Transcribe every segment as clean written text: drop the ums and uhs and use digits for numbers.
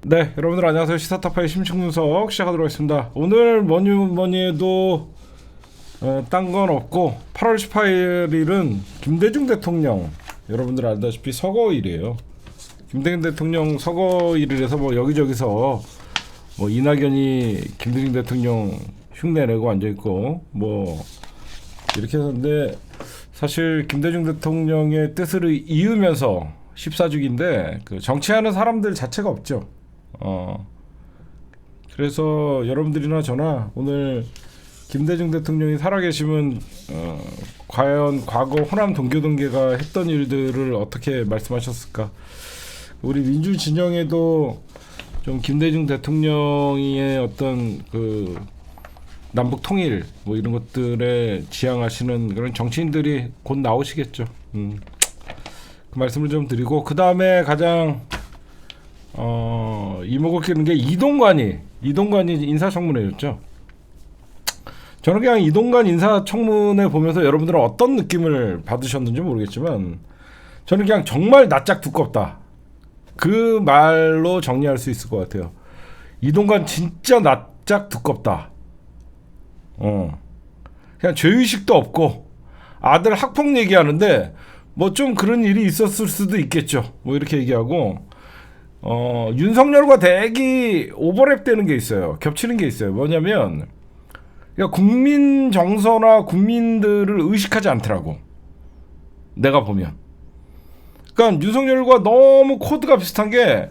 네, 여러분들 안녕하세요. 시사타파의 심층분석 시작하도록 하겠습니다. 오늘 뭐니 해도 딴 건 없고 8월 18일은 김대중 대통령, 여러분들 알다시피 서거일이에요. 김대중 대통령 서거일이라서 뭐 여기저기서 뭐 이낙연이 김대중 대통령 흉내내고 앉아있고 뭐 이렇게 했는데, 사실 김대중 대통령의 뜻을 이으면서 14주기인데 그 정치하는 사람들 자체가 없죠. 그래서 여러분들이나 저나 오늘 김대중 대통령이 살아계시면 과연 과거 호남 동교동계가 했던 일들을 어떻게 말씀하셨을까. 우리 민주 진영에도 좀 김대중 대통령의 어떤 그 남북 통일 뭐 이런 것들에 지향하시는 그런 정치인들이 곧 나오시겠죠. 그 말씀을 좀 드리고, 그 다음에 가장 이목을 끄는 게 이동관이 인사청문회였죠. 저는 그냥 이동관 인사청문회 보면서 여러분들은 어떤 느낌을 받으셨는지 모르겠지만, 저는 그냥 정말 낯짝 두껍다, 그 말로 정리할 수 있을 것 같아요. 이동관 진짜 낯짝 두껍다. 그냥 죄의식도 없고 아들 학폭 얘기하는데 뭐 좀 그런 일이 있었을 수도 있겠죠, 뭐 이렇게 얘기하고, 윤석열과 대기 오버랩 되는 게 있어요. 겹치는 게 있어요. 뭐냐면 그러니까 국민 정서나 국민들을 의식하지 않더라고, 내가 보면. 그러니까 윤석열과 너무 코드가 비슷한 게,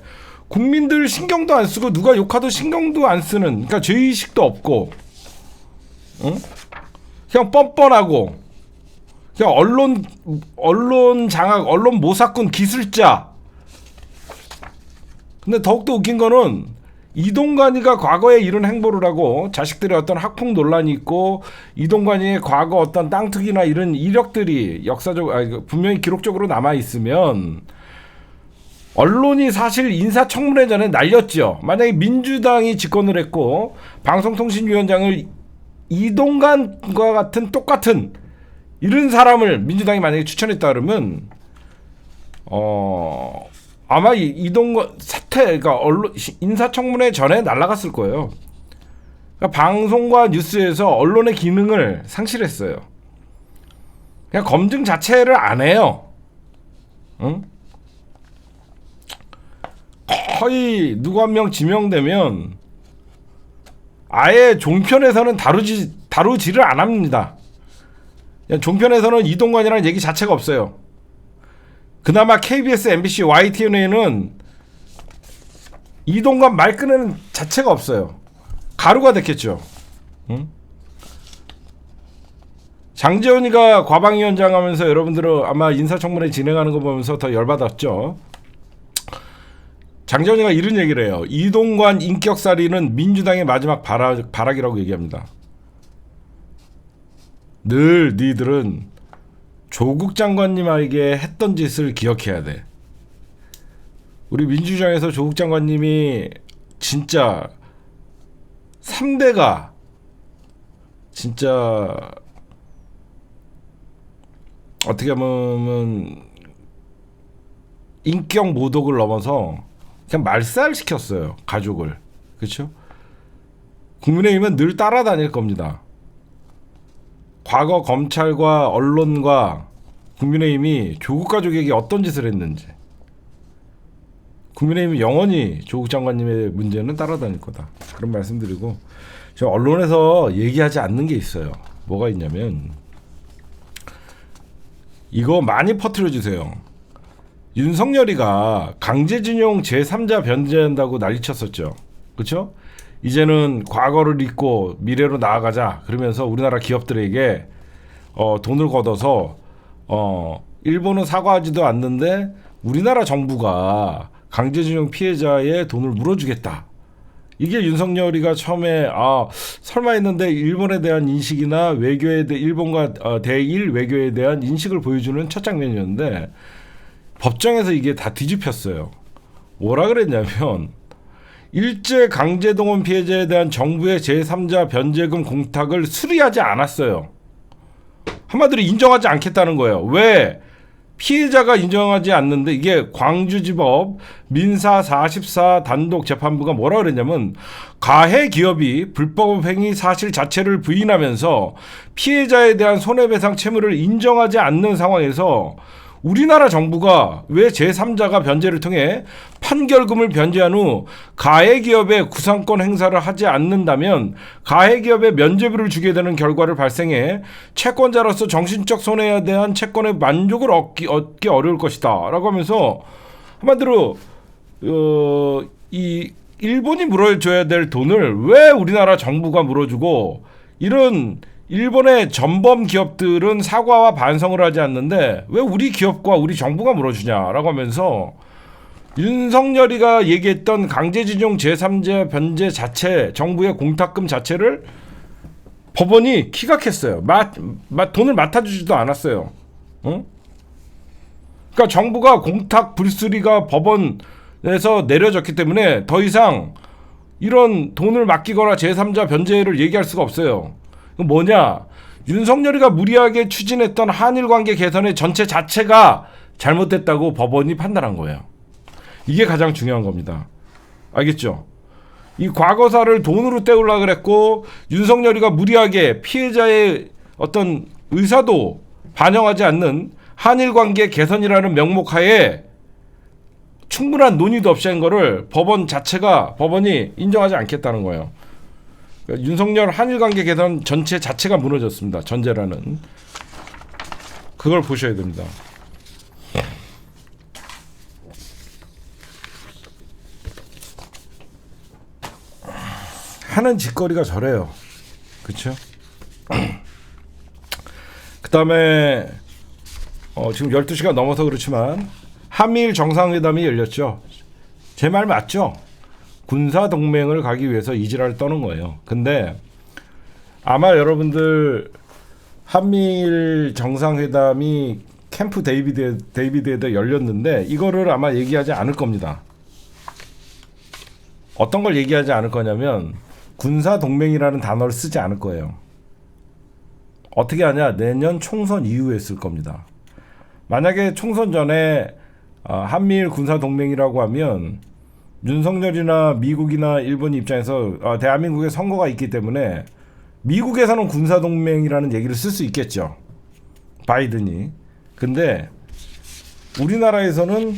국민들 신경도 안 쓰고 누가 욕하도 신경도 안 쓰는, 그러니까 죄의식도 없고, 그냥 뻔뻔하고, 그냥 언론 장악, 언론 모사꾼, 기술자. 근데 더욱더 웃긴 거는 이동관이가 과거에 이런 행보를 하고 자식들의 어떤 학폭 논란이 있고, 이동관이의 과거 어떤 땅 투기나 이런 이력들이 분명히 기록적으로 남아 있으면 언론이 사실 인사청문회 전에 날렸죠. 만약에 민주당이 집권을 했고 방송통신위원장을 이동관과 같은 똑같은 이런 사람을 민주당이 만약에 추천했다 그러면 아마 이동관 사퇴, 그러니까 언론 인사청문회 전에 날아갔을 거예요. 그러니까 방송과 뉴스에서 언론의 기능을 상실했어요. 그냥 검증 자체를 안 해요. 거의 누구 한 명 지명되면 아예 종편에서는 다루지를 안 합니다. 종편에서는 이동관이라는 얘기 자체가 없어요. 그나마 KBS, MBC, YTN에는 이동관 말 끊는 자체가 없어요. 가루가 됐겠죠. 장제원이가 과방위원장 하면서 여러분들은 아마 인사청문회 진행하는 거 보면서 더 열받았죠. 장제원이가 이런 얘기를 해요. 이동관 인격살이는 민주당의 마지막 발악이라고 얘기합니다. 늘 니들은 조국 장관님에게 했던 짓을 기억해야 돼. 우리 민주당에서 조국 장관님이 진짜 3대가 진짜 어떻게 보면 인격 모독을 넘어서 그냥 말살시켰어요, 가족을. 그렇죠? 국민의힘은 늘 따라다닐 겁니다. 과거 검찰과 언론과 국민의힘이 조국 가족에게 어떤 짓을 했는지, 국민의힘이 영원히 조국 장관님의 문제는 따라다닐 거다, 그런 말씀드리고, 저 언론에서 얘기하지 않는 게 있어요. 뭐가 있냐면 이거 많이 퍼뜨려 주세요. 윤석열이가 강제징용 제3자 변제한다고 난리쳤었죠. 그렇죠? 이제는 과거를 잊고 미래로 나아가자 그러면서 우리나라 기업들에게 돈을 걷어서 일본은 사과하지도 않는데 우리나라 정부가 강제징용 피해자의 돈을 물어주겠다. 이게 윤석열이가 처음에 설마 했는데, 일본에 대한 인식이나 외교에 대해 일본과 대일 외교에 대한 인식을 보여주는 첫 장면이었는데, 법정에서 이게 다 뒤집혔어요. 뭐라 그랬냐면, 일제 강제동원 피해자에 대한 정부의 제3자 변제금 공탁을 수리하지 않았어요. 한마디로 인정하지 않겠다는 거예요. 왜? 피해자가 인정하지 않는데 이게 광주지법 민사 44 단독 재판부가 뭐라 그랬냐면 가해 기업이 불법 행위 사실 자체를 부인하면서 피해자에 대한 손해배상 채무를 인정하지 않는 상황에서 우리나라 정부가 왜 제3자가 변제를 통해 판결금을 변제한 후 가해 기업의 구상권 행사를 하지 않는다면 가해 기업에 면죄부를 주게 되는 결과를 발생해 채권자로서 정신적 손해에 대한 채권의 만족을 얻기 어려울 것이다 라고 하면서 한마디로 이 일본이 물어줘야 될 돈을 왜 우리나라 정부가 물어주고 이런 일본의 전범 기업들은 사과와 반성을 하지 않는데 왜 우리 기업과 우리 정부가 물어주냐라고 하면서 윤석열이가 얘기했던 강제징용 제3자 변제 자체 정부의 공탁금 자체를 법원이 기각했어요. 돈을 맡아주지도 않았어요. 응? 그러니까 정부가 공탁 불수리가 법원에서 내려졌기 때문에 더 이상 이런 돈을 맡기거나 제3자 변제를 얘기할 수가 없어요. 뭐냐? 윤석열이가 무리하게 추진했던 한일 관계 개선의 전체 자체가 잘못됐다고 법원이 판단한 거예요. 이게 가장 중요한 겁니다. 알겠죠? 이 과거사를 돈으로 때우려고 그랬고 윤석열이가 무리하게 피해자의 어떤 의사도 반영하지 않는 한일 관계 개선이라는 명목하에 충분한 논의도 없이 한 거를 법원이 인정하지 않겠다는 거예요. 그러니까 윤석열 한일관계 개선 전체 자체가 무너졌습니다. 전제라는. 그걸 보셔야 됩니다. 하는 짓거리가 저래요. 그렇죠? 그 다음에 지금 12시가 넘어서 그렇지만 한미일 정상회담이 열렸죠. 제 말 맞죠? 군사동맹을 가기 위해서 이지라를 떠는 거예요. 근데 아마 여러분들 한미일 정상회담이 캠프 데이비드에다 열렸는데 이거를 아마 얘기하지 않을 겁니다. 어떤 걸 얘기하지 않을 거냐면 군사동맹이라는 단어를 쓰지 않을 거예요. 어떻게 하냐? 내년 총선 이후에 쓸 겁니다. 만약에 총선 전에 한미일 군사동맹이라고 하면 윤석열이나 미국이나 일본 입장에서 대한민국에 선거가 있기 때문에 미국에서는 군사동맹이라는 얘기를 쓸 수 있겠죠. 바이든이. 근데 우리나라에서는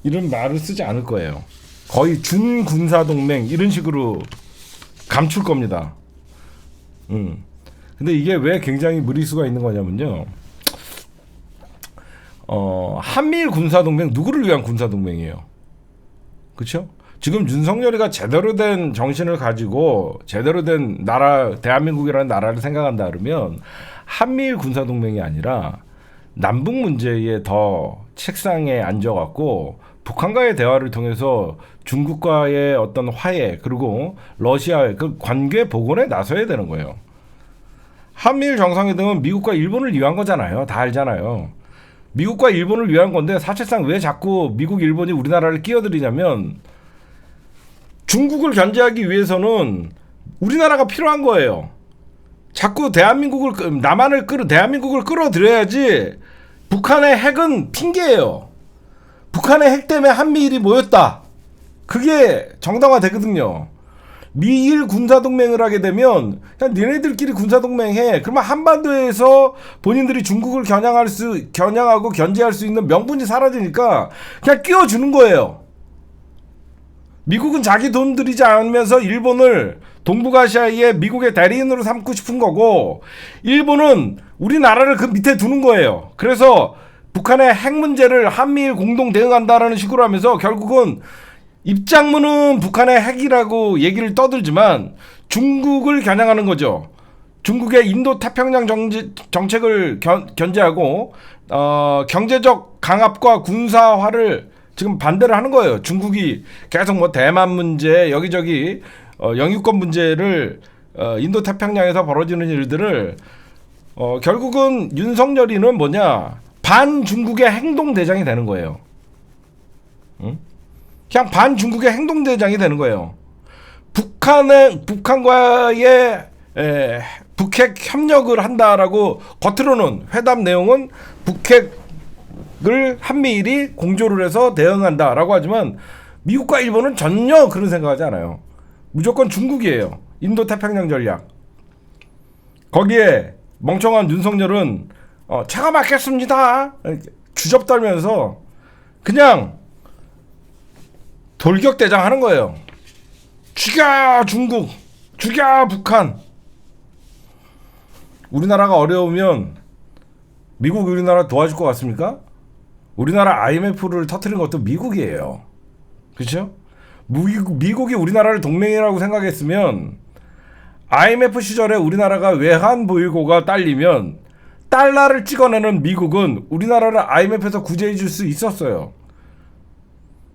이런 말을 쓰지 않을 거예요. 거의 준군사동맹 이런 식으로 감출 겁니다. 근데 이게 왜 굉장히 무리수가 있는 거냐면요. 한미일 군사동맹 누구를 위한 군사동맹이에요? 그렇죠? 지금 윤석열이가 제대로 된 정신을 가지고 제대로 된 나라, 대한민국이라는 나라를 생각한다 그러면 한미일 군사동맹이 아니라 남북 문제에 더 책상에 앉아갖고 북한과의 대화를 통해서 중국과의 어떤 화해 그리고 러시아의 그 관계 복원에 나서야 되는 거예요. 한미일 정상회담은 미국과 일본을 위한 거잖아요. 다 알잖아요. 미국과 일본을 위한 건데 사실상 왜 자꾸 미국, 일본이 우리나라를 끼어들이냐면 중국을 견제하기 위해서는 우리나라가 필요한 거예요. 자꾸 대한민국을 끌어들여야지. 북한의 핵은 핑계예요. 북한의 핵 때문에 한미일이 모였다. 그게 정당화되거든요. 미일 군사동맹을 하게 되면 그냥 니네들끼리 군사동맹해. 그러면 한반도에서 본인들이 중국을 겨냥하고 견제할 수 있는 명분이 사라지니까 그냥 끼워주는 거예요. 미국은 자기 돈 들이지 않으면서 일본을 동북아시아의 미국의 대리인으로 삼고 싶은 거고 일본은 우리나라를 그 밑에 두는 거예요. 그래서 북한의 핵 문제를 한미일 공동 대응한다라는 식으로 하면서 결국은 입장문은 북한의 핵이라고 얘기를 떠들지만 중국을 겨냥하는 거죠. 중국의 인도 태평양 정책을 견제하고 경제적 강압과 군사화를 지금 반대를 하는 거예요. 중국이 계속 뭐 대만 문제 여기저기 영유권 문제를 인도 태평양에서 벌어지는 일들을 결국은 윤석열이는 뭐냐 반중국의 행동대장이 되는 거예요. 응? 그냥 반중국의 행동대장이 되는 거예요. 북한과의 북핵 협력을 한다라고 겉으로는 회담 내용은 북핵 한미일이 공조를 해서 대응한다라고 하지만 미국과 일본은 전혀 그런 생각하지 않아요. 무조건 중국이에요. 인도 태평양 전략. 거기에 멍청한 윤석열은 차가 막혔습니다. 주접 떨면서 그냥 돌격대장 하는 거예요. 죽여 중국, 죽여 북한. 우리나라가 어려우면 미국이 우리나라 도와줄 것 같습니까? 우리나라 IMF를 터뜨린 것도 미국이에요. 그렇죠? 미국이 우리나라를 동맹이라고 생각했으면 IMF 시절에 우리나라가 외환 보유고가 딸리면 달러를 찍어내는 미국은 우리나라를 IMF에서 구제해 줄 수 있었어요.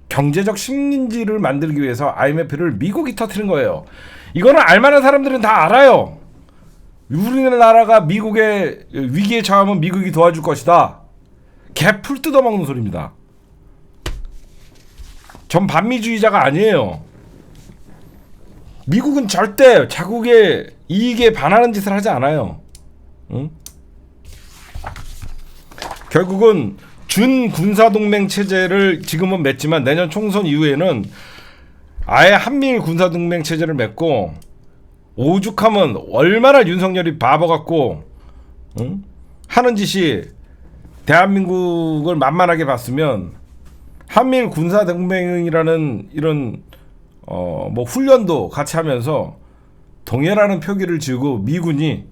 경제적 식민지를 만들기 위해서 IMF를 미국이 터뜨린 거예요. 이거는 알만한 사람들은 다 알아요. 우리나라가 미국의 위기에 처하면 미국이 도와줄 것이다. 개풀 뜯어먹는 소리입니다. 전 반미주의자가 아니에요. 미국은 절대 자국의 이익에 반하는 짓을 하지 않아요. 응? 결국은 준군사동맹 체제를 지금은 맺지만 내년 총선 이후에는 아예 한미일 군사동맹 체제를 맺고 오죽하면 얼마나 윤석열이 바보 같고 응? 하는 짓이 대한민국을 만만하게 봤으면 한미일 군사동맹이라는 이런 뭐 훈련도 같이 하면서 동해라는 표기를 지우고 미군이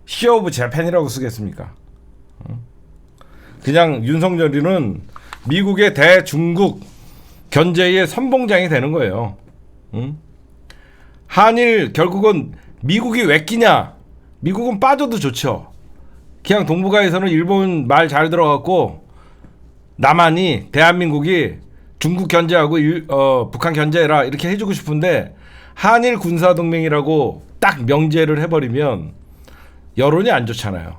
시어 오브 재팬이라고 쓰겠습니까? 그냥 윤석열이는 미국의 대중국 견제의 선봉장이 되는 거예요. 한일 결국은 미국이 왜 끼냐? 미국은 빠져도 좋죠. 그냥 동북아에서는 일본 말 잘 들어갖고 남한이 대한민국이 중국 견제하고 북한 견제해라 이렇게 해주고 싶은데 한일 군사동맹이라고 딱 명제를 해버리면 여론이 안 좋잖아요.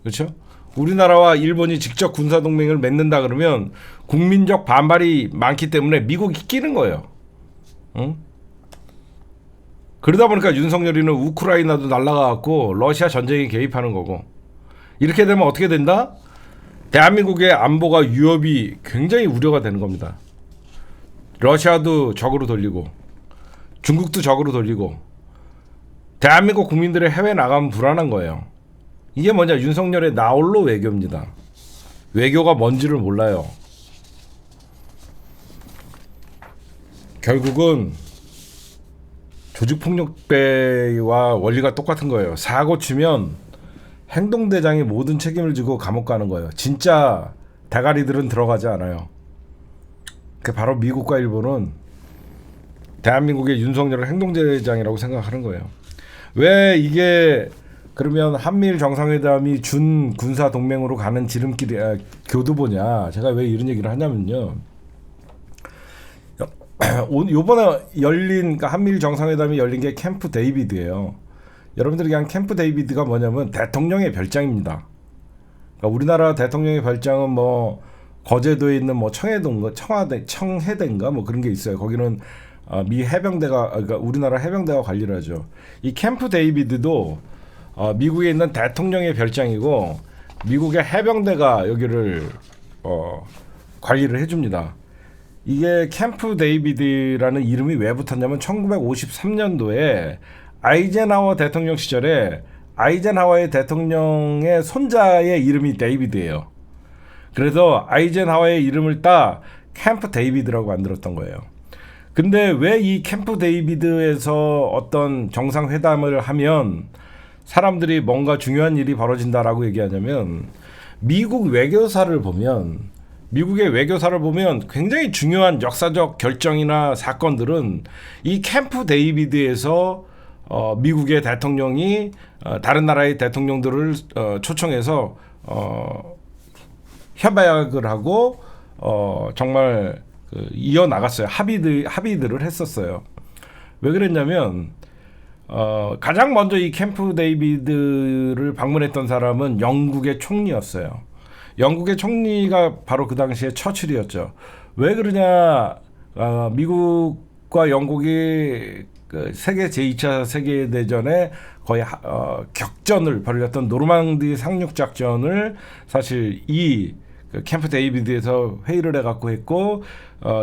그렇죠? 우리나라와 일본이 직접 군사동맹을 맺는다 그러면 국민적 반발이 많기 때문에 미국이 끼는 거예요. 응? 그러다 보니까 윤석열이는 우크라이나도 날아가갖고 러시아 전쟁에 개입하는 거고 이렇게 되면 어떻게 된다? 대한민국의 안보가 위협이 굉장히 우려가 되는 겁니다. 러시아도 적으로 돌리고 중국도 적으로 돌리고 대한민국 국민들의 해외 나가면 불안한 거예요. 이게 뭐냐? 윤석열의 나홀로 외교입니다. 외교가 뭔지를 몰라요. 결국은 조직폭력배와 원리가 똑같은 거예요. 사고 치면 행동대장이 모든 책임을 지고 감옥 가는 거예요. 진짜 대가리들은 들어가지 않아요. 그 바로 미국과 일본은 대한민국의 윤석열을 행동대장이라고 생각하는 거예요. 왜 이게 그러면 한미일 정상회담이 준 군사 동맹으로 가는 지름길이 교두보냐? 제가 왜 이런 얘기를 하냐면요. 요번에 열린 그러니까 한미일 정상회담이 열린 게 캠프 데이비드예요. 여러분들이 그냥 캠프 데이비드가 뭐냐면 대통령의 별장입니다. 그러니까 우리나라 대통령의 별장은 뭐 거제도에 있는 뭐 청해대인가 뭐 그런 게 있어요. 거기는 미 해병대가 그러니까 우리나라 해병대가 관리를 하죠. 이 캠프 데이비드도 미국에 있는 대통령의 별장이고 미국의 해병대가 여기를 관리를 해줍니다. 이게 캠프 데이비드라는 이름이 왜 붙었냐면 1953년도에 아이젠하워 대통령 시절에 아이젠하워의 대통령의 손자의 이름이 데이비드예요. 그래서 아이젠하워의 이름을 따 캠프 데이비드라고 만들었던 거예요. 근데 왜 이 캠프 데이비드에서 어떤 정상회담을 하면 사람들이 뭔가 중요한 일이 벌어진다라고 얘기하냐면 미국의 외교사를 보면 굉장히 중요한 역사적 결정이나 사건들은 이 캠프 데이비드에서 미국의 대통령이 다른 나라의 대통령들을 초청해서 협약을 하고 정말 이어나갔어요. 합의들을 했었어요. 왜 그랬냐면 가장 먼저 이 캠프 데이비드를 방문했던 사람은 영국의 총리였어요. 영국의 총리가 바로 그 당시에 처칠이었죠. 왜 그러냐? 미국과 영국이 세계 제2차 세계대전에 거의 격전을 벌였던 노르망디 상륙작전을 사실 이 그 캠프 데이비드에서 회의를 해갖고 했고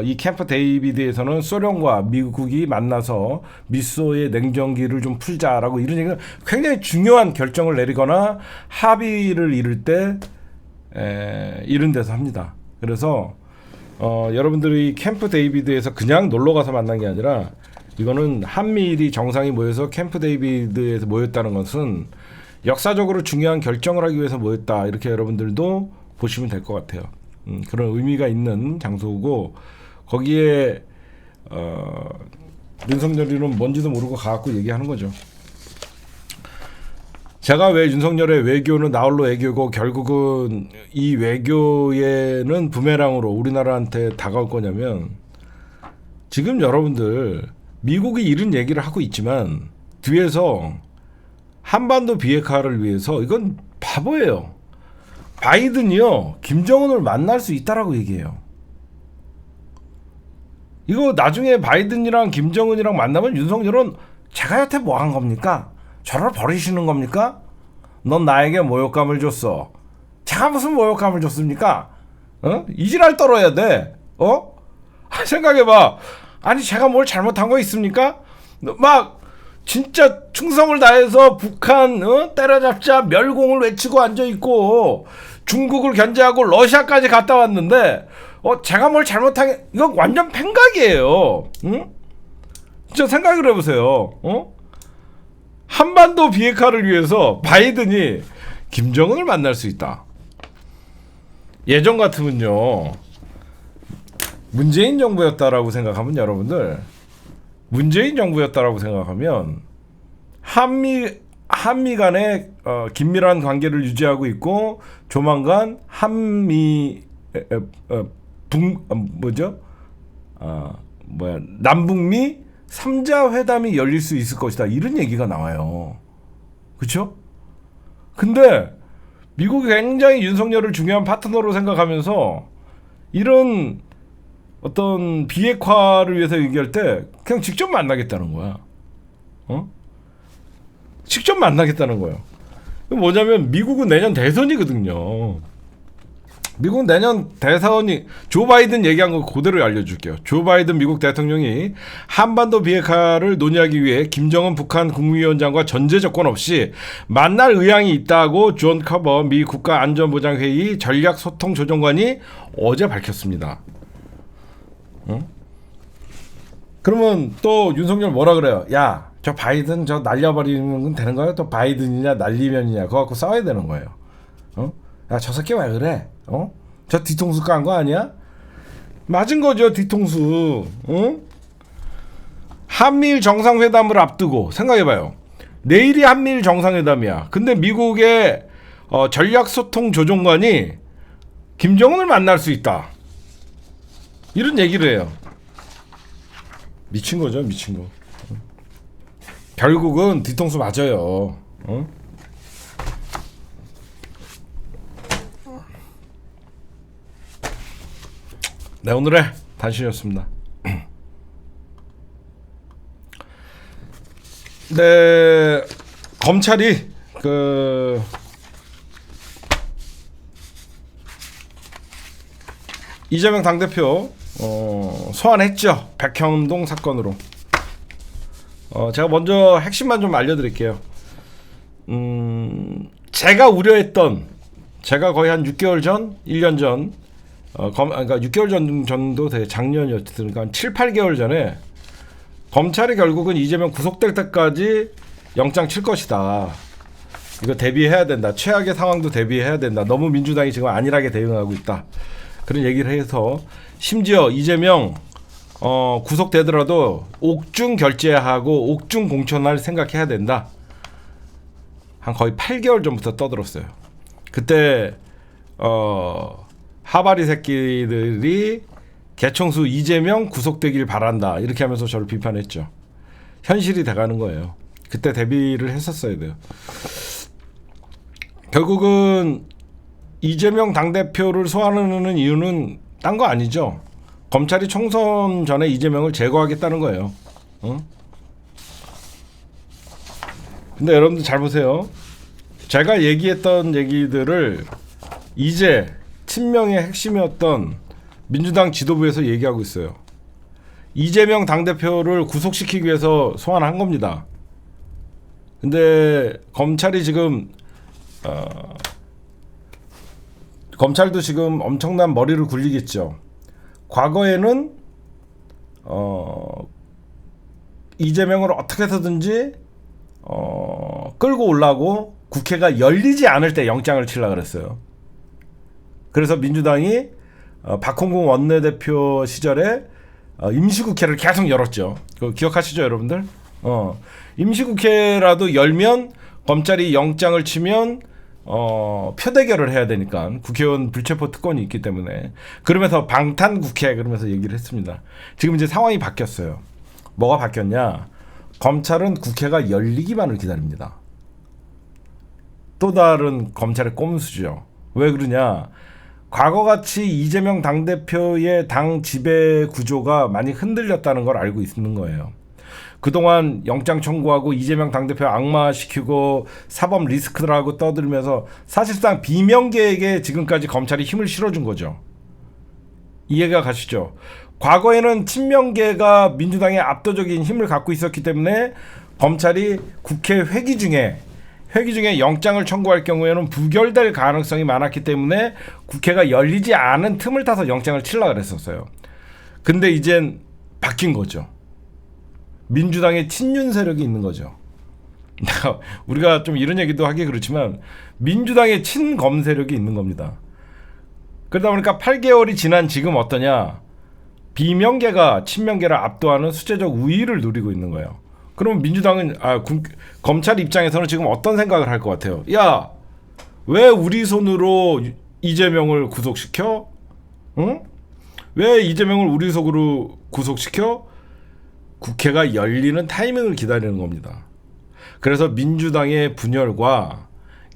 이 캠프 데이비드에서는 소련과 미국이 만나서 미소의 냉전기를 좀 풀자라고 이런 얘기가 굉장히 중요한 결정을 내리거나 합의를 이룰 때 이런 데서 합니다. 그래서 여러분들이 캠프 데이비드에서 그냥 놀러 가서 만난 게 아니라 이거는 한미일이 정상이 모여서 캠프 데이비드에서 모였다는 것은 역사적으로 중요한 결정을 하기 위해서 모였다. 이렇게 여러분들도 보시면 될 것 같아요. 그런 의미가 있는 장소고 거기에 윤석열이는 뭔지도 모르고 가갖고 얘기하는 거죠. 제가 왜 윤석열의 외교는 나홀로 외교고 결국은 이 외교에는 부메랑으로 우리나라한테 다가올 거냐면 지금 여러분들 미국이 이런 얘기를 하고 있지만 뒤에서 한반도 비핵화를 위해서 이건 바보예요. 바이든이요 김정은을 만날 수 있다라고 얘기해요. 이거 나중에 바이든이랑 김정은이랑 만나면 윤석열은 제가 여태 뭐 한 겁니까? 저를 버리시는 겁니까? 넌 나에게 모욕감을 줬어. 제가 무슨 모욕감을 줬습니까? 이지랄 떨어야 돼. 생각해봐. 아니 제가 뭘 잘못한 거 있습니까? 막 진짜 충성을 다해서 북한 때려잡자 멸공을 외치고 앉아있고 중국을 견제하고 러시아까지 갔다 왔는데 제가 뭘 잘못한 게 이건 완전 팽각이에요. 응? 진짜 생각을 해보세요. 한반도 비핵화를 위해서 바이든이 김정은을 만날 수 있다. 예전 같으면요 문재인 정부였다라고 생각하면 여러분들 문재인 정부였다라고 생각하면 한미 간에 긴밀한 관계를 유지하고 있고 조만간 한미 남북미 3자 회담이 열릴 수 있을 것이다. 이런 얘기가 나와요. 그렇죠? 근데 미국이 굉장히 윤석열을 중요한 파트너로 생각하면서 이런 어떤 비핵화를 위해서 얘기할 때 그냥 직접 만나겠다는 거야. 직접 만나겠다는 거예요. 뭐냐면 미국은 내년 대선이거든요. 미국 내년 대선이 조 바이든 얘기한 거 그대로 알려줄게요. 조 바이든 미국 대통령이 한반도 비핵화를 논의하기 위해 김정은 북한 국무위원장과 전제 조건 없이 만날 의향이 있다고 존 커버 미 국가안전보장회의 전략소통조정관이 어제 밝혔습니다. 그러면 또 윤석열 뭐라 그래요? 야, 저 바이든 저 날려버리는 건 되는 거야? 또 바이든이냐 날리면이냐 그거 갖고 싸워야 되는 거예요. 야, 저 새끼 왜 그래? 저 뒤통수 깐 거 아니야? 맞은 거죠, 뒤통수. 한미일 정상회담을 앞두고 생각해봐요. 내일이 한미일 정상회담이야. 근데 미국의 전략소통조정관이 김정은을 만날 수 있다. 이런 얘기를 해요. 미친 거죠, 미친 거. 결국은 뒤통수 맞아요. 네, 오늘의 단신이었습니다. 네, 검찰이 이재명 당대표 소환했죠. 백현동 사건으로. 제가 먼저 핵심만 좀 알려드릴게요. 제가 우려했던, 제가 거의 한 6개월 전, 1년 전, 그러니까 6개월 전도 돼, 작년이었으니까 그러니까 한 7, 8개월 전에 검찰이 결국은 이재명 구속될 때까지 영장 칠 것이다. 이거 대비해야 된다. 최악의 상황도 대비해야 된다. 너무 민주당이 지금 안일하게 대응하고 있다. 그런 얘기를 해서 심지어 이재명 구속되더라도 옥중 결재하고 옥중 공천할 생각해야 된다. 한 거의 8개월 전부터 떠들었어요. 그때 하바리 새끼들이 개청수 이재명 구속되길 바란다 이렇게 하면서 저를 비판했죠. 현실이 돼가는 거예요. 그때 대비를 했었어야 돼요. 결국은 이재명 당대표를 소환하는 이유는 딴 거 아니죠. 검찰이 총선 전에 이재명을 제거하겠다는 거예요. 근데 여러분들 잘 보세요. 제가 얘기했던 얘기들을 이제 친명의 핵심이었던 민주당 지도부에서 얘기하고 있어요. 이재명 당대표를 구속시키기 위해서 소환한 겁니다. 근데 검찰이 지금 검찰도 지금 엄청난 머리를 굴리겠죠. 과거에는 이재명을 어떻게 해서든지 끌고 올라고 국회가 열리지 않을 때 영장을 치려고 그랬어요. 그래서 민주당이 박홍근 원내대표 시절에 임시국회를 계속 열었죠. 그거 기억하시죠, 여러분들? 임시국회라도 열면 검찰이 영장을 치면 표대결을 해야 되니까 국회의원 불체포 특권이 있기 때문에 그러면서 방탄국회 그러면서 얘기를 했습니다. 지금 이제 상황이 바뀌었어요. 뭐가 바뀌었냐? 검찰은 국회가 열리기만을 기다립니다. 또 다른 검찰의 꼼수죠. 왜 그러냐? 과거같이 이재명 당대표의 당 지배 구조가 많이 흔들렸다는 걸 알고 있는 거예요. 그동안 영장 청구하고 이재명 당대표 악마시키고 사법 리스크라고 떠들면서 사실상 비명계에게 지금까지 검찰이 힘을 실어준 거죠. 이해가 가시죠? 과거에는 친명계가 민주당의 압도적인 힘을 갖고 있었기 때문에 검찰이 국회 회기 중에 영장을 청구할 경우에는 부결될 가능성이 많았기 때문에 국회가 열리지 않은 틈을 타서 영장을 치려고 그랬었어요. 근데 이젠 바뀐 거죠. 민주당의 친윤 세력이 있는 거죠. 우리가 좀 이런 얘기도 하기 그렇지만 민주당의 친검 세력이 있는 겁니다. 그러다 보니까 8개월이 지난 지금 어떠냐? 비명계가 친명계를 압도하는 수재적 우위를 누리고 있는 거예요. 그럼 민주당은 검찰 입장에서는 지금 어떤 생각을 할 것 같아요? 야, 왜 우리 손으로 이재명을 구속시켜? 응? 왜 이재명을 우리 손으로 구속시켜? 국회가 열리는 타이밍을 기다리는 겁니다. 그래서 민주당의 분열과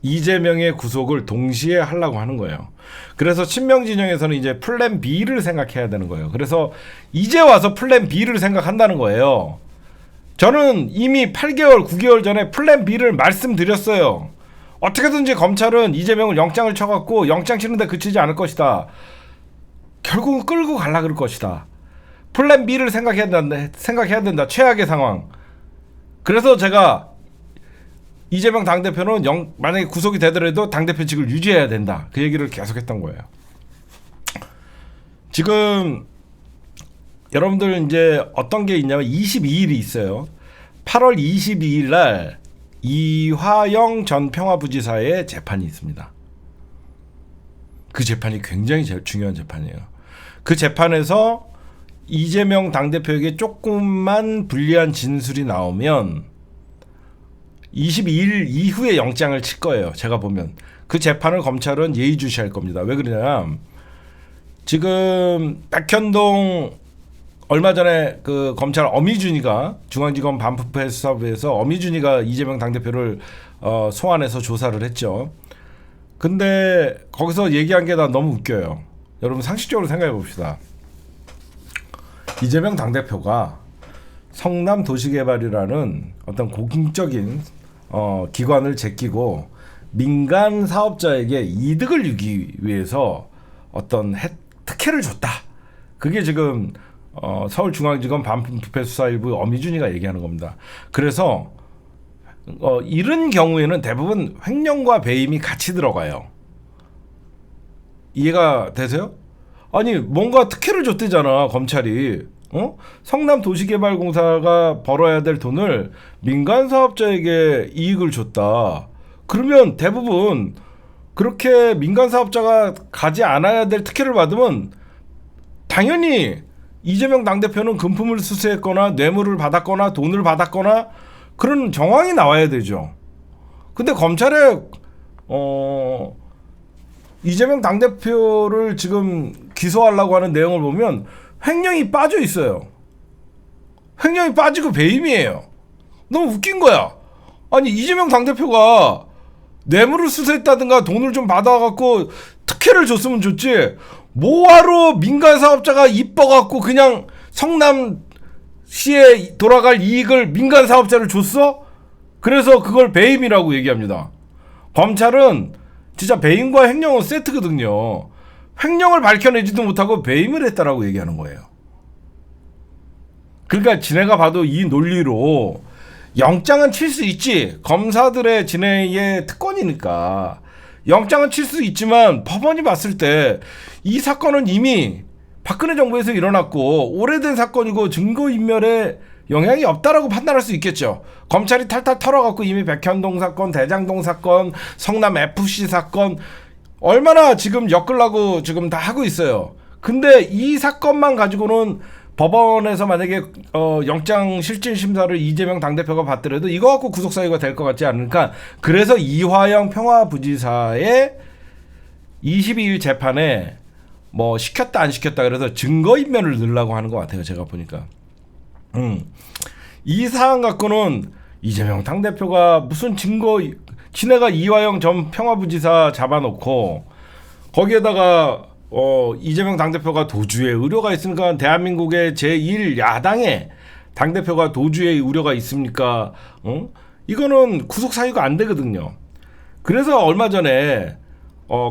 이재명의 구속을 동시에 하려고 하는 거예요. 그래서 친명 진영에서는 이제 플랜 B를 생각해야 되는 거예요. 그래서 이제 와서 플랜 B를 생각한다는 거예요. 저는 이미 8개월, 9개월 전에 플랜 B를 말씀드렸어요. 어떻게든지 검찰은 이재명을 영장을 쳐갖고 영장 치는데 그치지 않을 것이다. 결국은 끌고 가려고 그럴 것이다. 플랜 B를 생각해야 된다. 최악의 상황. 그래서 제가 이재명 당대표는 만약에 구속이 되더라도 당대표직을 유지해야 된다. 그 얘기를 계속했던 거예요. 지금 여러분들 이제 어떤 게 있냐면 22일이 있어요. 8월 22일 날 이화영 전 평화부지사의 재판이 있습니다. 그 재판이 굉장히 중요한 재판이에요. 그 재판에서 이재명 당대표에게 조금만 불리한 진술이 나오면 22일 이후에 영장을 칠 거예요. 제가 보면. 그 재판을 검찰은 예의주시할 겁니다. 왜 그러냐? 지금 백현동 얼마 전에 그 검찰 어미준이가 중앙지검 반부패 수사부에서 어미준이가 이재명 당대표를 소환해서 조사를 했죠. 근데 거기서 얘기한 게 나 너무 웃겨요. 여러분 상식적으로 생각해 봅시다. 이재명 당대표가 성남도시개발이라는 어떤 공적인 기관을 제끼고 민간 사업자에게 이득을 주기 위해서 어떤 특혜를 줬다. 그게 지금 서울중앙지검 반부패수사일부 어미준이가 얘기하는 겁니다. 그래서 이런 경우에는 대부분 횡령과 배임이 같이 들어가요. 이해가 되세요? 아니 뭔가 특혜를 줬대잖아 검찰이. 성남도시개발공사가 벌어야 될 돈을 민간 사업자에게 이익을 줬다. 그러면 대부분 그렇게 민간 사업자가 가지 않아야 될 특혜를 받으면 당연히 이재명 당대표는 금품을 수수했거나 뇌물을 받았거나 돈을 받았거나 그런 정황이 나와야 되죠. 근데 검찰에 이재명 당대표를 지금 기소하려고 하는 내용을 보면 횡령이 빠져 있어요. 횡령이 빠지고 배임이에요. 너무 웃긴 거야. 아니 이재명 당대표가 뇌물을 수수했다든가 돈을 좀 받아갖고 특혜를 줬으면 좋지. 뭐하러 민간 사업자가 이뻐갖고 그냥 성남시에 돌아갈 이익을 민간 사업자를 줬어? 그래서 그걸 배임이라고 얘기합니다. 검찰은 진짜 배임과 횡령은 세트거든요. 횡령을 밝혀내지도 못하고 배임을 했다라고 얘기하는 거예요. 그러니까 지네가 봐도 이 논리로 영장은 칠 수 있지. 검사들의 지네의 특권이니까. 영장은 칠 수 있지만 법원이 봤을 때 이 사건은 이미 박근혜 정부에서 일어났고 오래된 사건이고 증거인멸에 영향이 없다라고 판단할 수 있겠죠. 검찰이 탈탈 털어갖고 이미 백현동 사건, 대장동 사건, 성남 FC 사건 얼마나 지금 엮으려고 지금 다 하고 있어요. 근데 이 사건만 가지고는 법원에서 만약에 영장 실질 심사를 이재명 당대표가 받더라도 이거 갖고 구속사유가 될 것 같지 않으니까 그래서 이화영 평화부지사의 22일 재판에 뭐 시켰다 안 시켰다 그래서 증거인멸을 넣으려고 하는 것 같아요. 제가 보니까. 이 사안 갖고는 이재명 당대표가 무슨 증거 지네가 이화영 전 평화부지사 잡아놓고 거기에다가 이재명 당대표가 도주의 우려가 있으니까 대한민국의 제1야당에 당대표가 도주의 우려가 있습니까? 이거는 구속사유가 안 되거든요. 그래서 얼마 전에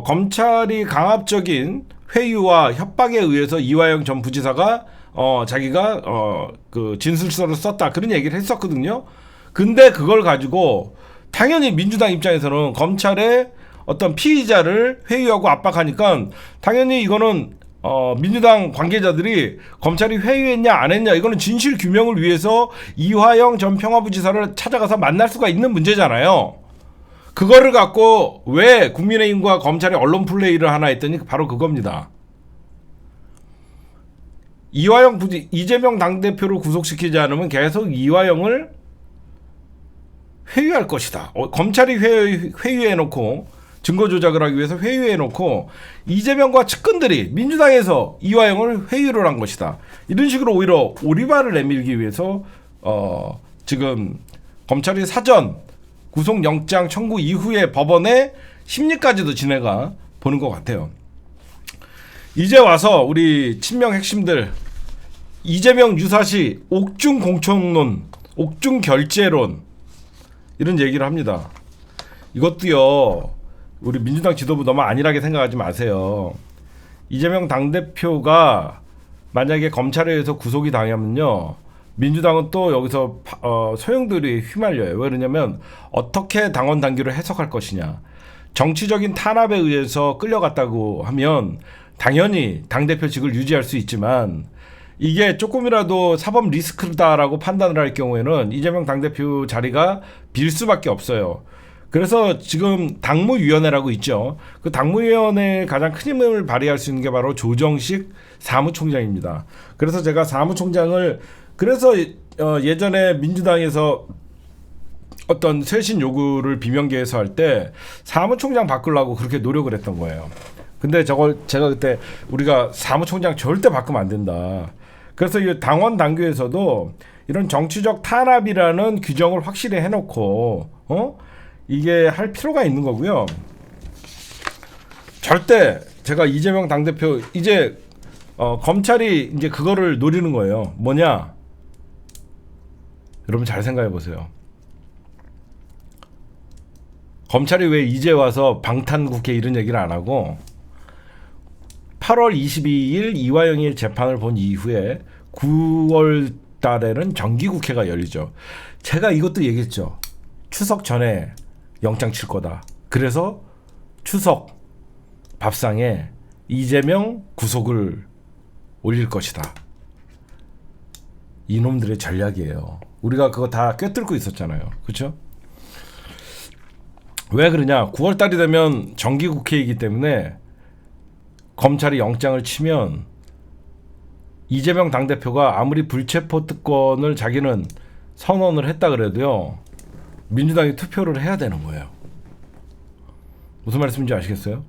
검찰이 강압적인 회유와 협박에 의해서 이화영 전 부지사가 자기가 그 진술서를 썼다 그런 얘기를 했었거든요. 근데 그걸 가지고 당연히 민주당 입장에서는 검찰의 어떤 피의자를 회유하고 압박하니까 당연히 이거는 민주당 관계자들이 검찰이 회유했냐 안 했냐 이거는 진실 규명을 위해서 이화영 전 평화부지사를 찾아가서 만날 수가 있는 문제잖아요. 그거를 갖고 왜 국민의힘과 검찰이 언론 플레이를 하나 했더니 바로 그겁니다. 이재명 당대표를 구속시키지 않으면 계속 이화영을 회유할 것이다. 검찰이 회유해놓고 증거 조작을 하기 위해서 회유해놓고 이재명과 측근들이 민주당에서 이화영을 회유를 한 것이다. 이런 식으로 오히려 오리발을 내밀기 위해서 지금 검찰이 사전 구속영장 청구 이후에 법원의 심리까지도 지네가 보는 것 같아요. 이제 와서 우리 친명 핵심들 이재명 유사시 옥중 공천론, 옥중 결재론 이런 얘기를 합니다. 이것도요. 우리 민주당 지도부 너무 안일하게 생각하지 마세요. 이재명 당대표가 만약에 검찰에 의해서 구속이 당하면요. 민주당은 또 여기서 소용돌이에 휘말려요. 왜 그러냐면 어떻게 당원 당규를 해석할 것이냐. 정치적인 탄압에 의해서 끌려갔다고 하면 당연히 당대표직을 유지할 수 있지만 이게 조금이라도 사법 리스크다라고 판단을 할 경우에는 이재명 당대표 자리가 빌 수밖에 없어요. 그래서 지금 당무위원회라고 있죠. 그 당무위원회에 가장 큰 힘을 발휘할 수 있는 게 바로 조정식 사무총장입니다. 그래서 제가 사무총장을 그래서 예전에 민주당에서 어떤 쇄신 요구를 비명계에서 할 때 사무총장 바꾸려고 그렇게 노력을 했던 거예요. 근데 저걸 제가 그때 우리가 사무총장 절대 바꾸면 안 된다. 그래서 이 당원 당규에서도 이런 정치적 탄압이라는 규정을 확실히 해놓고 이게 할 필요가 있는 거고요. 절대 제가 이재명 당대표 이제 검찰이 이제 그거를 노리는 거예요. 뭐냐? 여러분 잘 생각해 보세요. 검찰이 왜 이제 와서 방탄국회 이런 얘기를 안 하고 8월 22일 이화영의 재판을 본 이후에 9월 달에는 정기국회가 열리죠. 제가 이것도 얘기했죠. 추석 전에 영장 칠 거다. 그래서 추석 밥상에 이재명 구속을 올릴 것이다. 이놈들의 전략이에요. 우리가 그거 다 꿰뚫고 있었잖아요. 그렇죠? 왜 그러냐? 9월 달이 되면 정기국회이기 때문에 검찰이 영장을 치면 이재명 당대표가 아무리 불체포 특권을 자기는 선언을 했다 그래도요. 민주당이 투표를 해야 되는 거예요. 무슨 말씀인지 아시겠어요?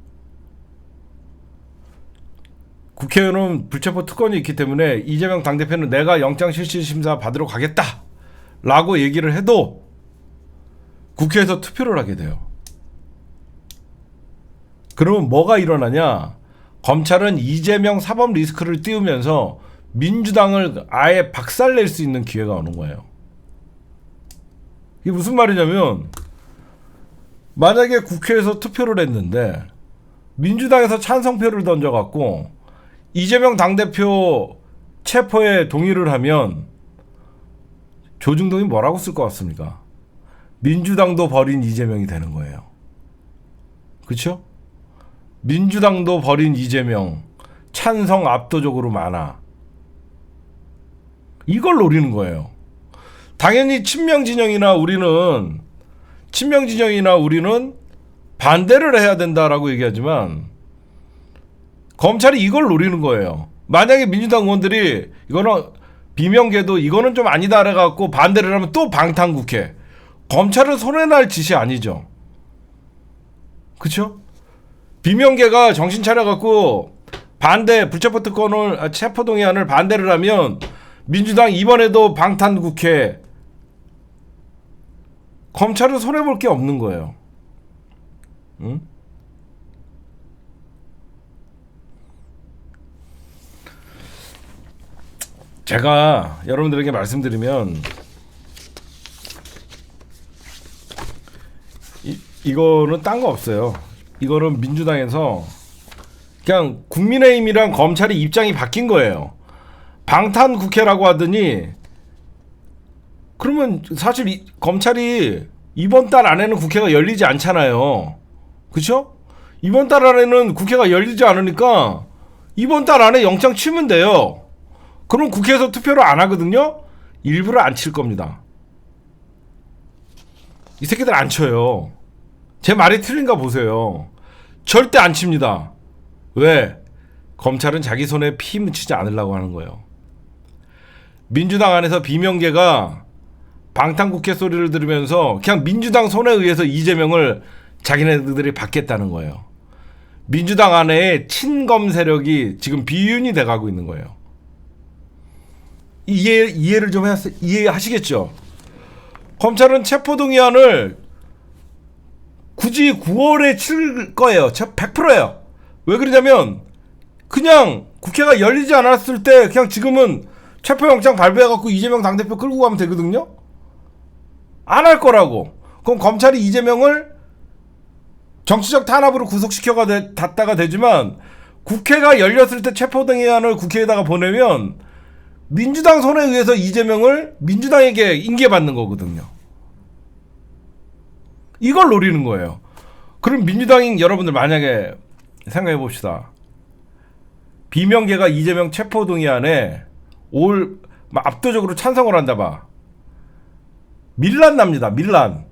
국회의원은 불체포 특권이 있기 때문에 이재명 당대표는 내가 영장 실질심사 받으러 가겠다 라고 얘기를 해도 국회에서 투표를 하게 돼요. 그러면 뭐가 일어나냐? 검찰은 이재명 사법 리스크를 띄우면서 민주당을 아예 박살낼 수 있는 기회가 오는 거예요. 이게 무슨 말이냐면 만약에 국회에서 투표를 했는데 민주당에서 찬성표를 던져갖고 이재명 당대표 체포에 동의를 하면 조중동이 뭐라고 쓸 것 같습니까? 민주당도 버린 이재명이 되는 거예요. 그렇죠? 민주당도 버린 이재명, 찬성 압도적으로 많아. 이걸 노리는 거예요. 당연히 친명 진영이나 우리는 반대를 해야 된다라고 얘기하지만 검찰이 이걸 노리는 거예요. 만약에 민주당 의원들이 이거는 비명계도 이거는 좀 아니다 그래갖고 반대를 하면 또 방탄국회. 검찰은 손해날 짓이 아니죠. 그쵸? 비명계가 정신 차려갖고 반대 불체포 특권을 체포동의안을 반대를 하면 민주당 이번에도 방탄국회. 검찰은 손해볼 게 없는 거예요. 응? 제가 여러분들에게 말씀드리면 이거는 딴 거 없어요. 이거는 민주당에서 그냥 국민의힘이랑 검찰이 입장이 바뀐 거예요. 방탄국회라고 하더니 그러면 사실 검찰이 이번 달 안에는 국회가 열리지 않잖아요. 그렇죠? 이번 달 안에는 국회가 열리지 않으니까 이번 달 안에 영장 치면 돼요. 그럼 국회에서 투표를 안 하거든요. 일부러 안 칠 겁니다. 이 새끼들 안 쳐요. 제 말이 틀린가 보세요. 절대 안 칩니다. 왜? 검찰은 자기 손에 피 묻히지 않으려고 하는 거예요. 민주당 안에서 비명계가 방탄국회 소리를 들으면서 그냥 민주당 손에 의해서 이재명을 자기네들이 받겠다는 거예요. 민주당 안에 친검 세력이 지금 비윤이 돼가고 있는 거예요. 이해를 좀 이해하시겠죠? 검찰은 체포동의안을 굳이 9월에 칠 거예요. 100%예요. 왜 그러냐면 그냥 국회가 열리지 않았을 때 그냥 지금은 체포영장 발부해갖고 이재명 당대표 끌고 가면 되거든요. 안 할 거라고. 그럼 검찰이 이재명을 정치적 탄압으로 구속시켜갔다가 되지만 국회가 열렸을 때 체포동의안을 국회에다가 보내면 민주당 손에 의해서 이재명을 민주당에게 인계받는 거거든요. 이걸 노리는 거예요. 그럼 민주당인 여러분들 만약에 생각해 봅시다. 비명계가 이재명 체포동의안에 압도적으로 찬성을 한다 봐. 밀란 납니다. 밀란.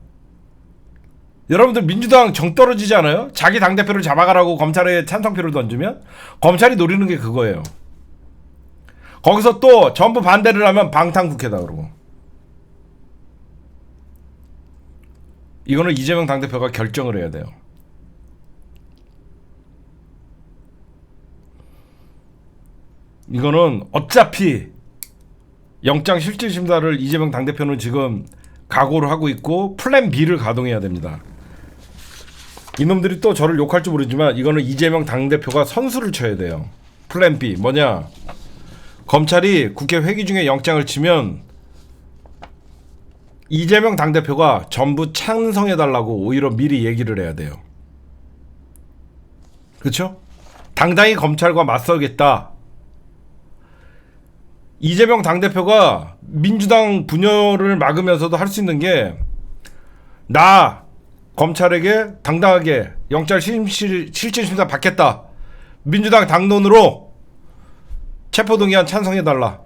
여러분들 민주당 정 떨어지지 않아요? 자기 당대표를 잡아가라고 검찰에 찬성표를 던지면 검찰이 노리는 게 그거예요. 거기서 또 전부 반대를 하면 방탄국회다 그러고. 이거는 이재명 당대표가 결정을 해야 돼요. 이거는 어차피 영장실질심사를 이재명 당대표는 지금 각오를 하고 있고 플랜 B를 가동해야 됩니다. 이놈들이 또 저를 욕할지 모르지만 이거는 이재명 당대표가 선수를 쳐야 돼요. 플랜 B 뭐냐? 검찰이 국회 회기 중에 영장을 치면 이재명 당대표가 전부 찬성해달라고 오히려 미리 얘기를 해야 돼요. 그렇죠? 당당히 검찰과 맞서겠다. 이재명 당대표가 민주당 분열을 막으면서도 할 수 있는 게 나 검찰에게 당당하게 영장 실질심사 받겠다. 민주당 당론으로 체포동의안 찬성해달라.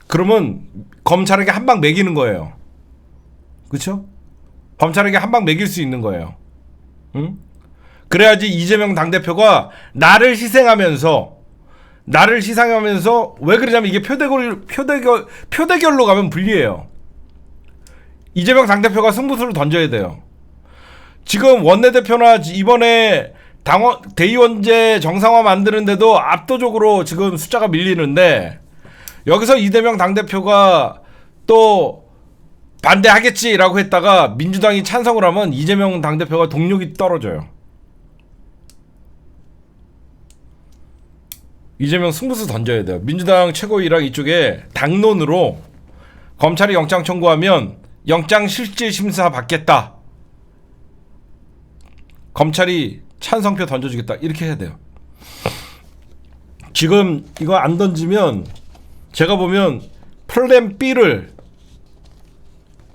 그러면 검찰에게 한 방 매기는 거예요. 그렇죠? 검찰에게 한 방 매길 수 있는 거예요. 응? 그래야지 이재명 당대표가 나를 희생하면서 왜 그러냐면 이게 표대결로 가면 불리해요. 이재명 당대표가 승부수를 던져야 돼요. 지금 원내대표나 이번에 대의원제 정상화 만드는데도 압도적으로 지금 숫자가 밀리는데 여기서 이재명 당대표가 또 반대하겠지라고 했다가 민주당이 찬성을 하면 이재명 당대표가 동력이 떨어져요. 이재명 승부수 던져야 돼요. 민주당 최고위랑 이쪽에 당론으로 검찰이 영장 청구하면 영장 실질심사 받겠다. 검찰이 찬성표 던져주겠다 이렇게 해야 돼요. 지금 이거 안 던지면 제가 보면 플랜 B를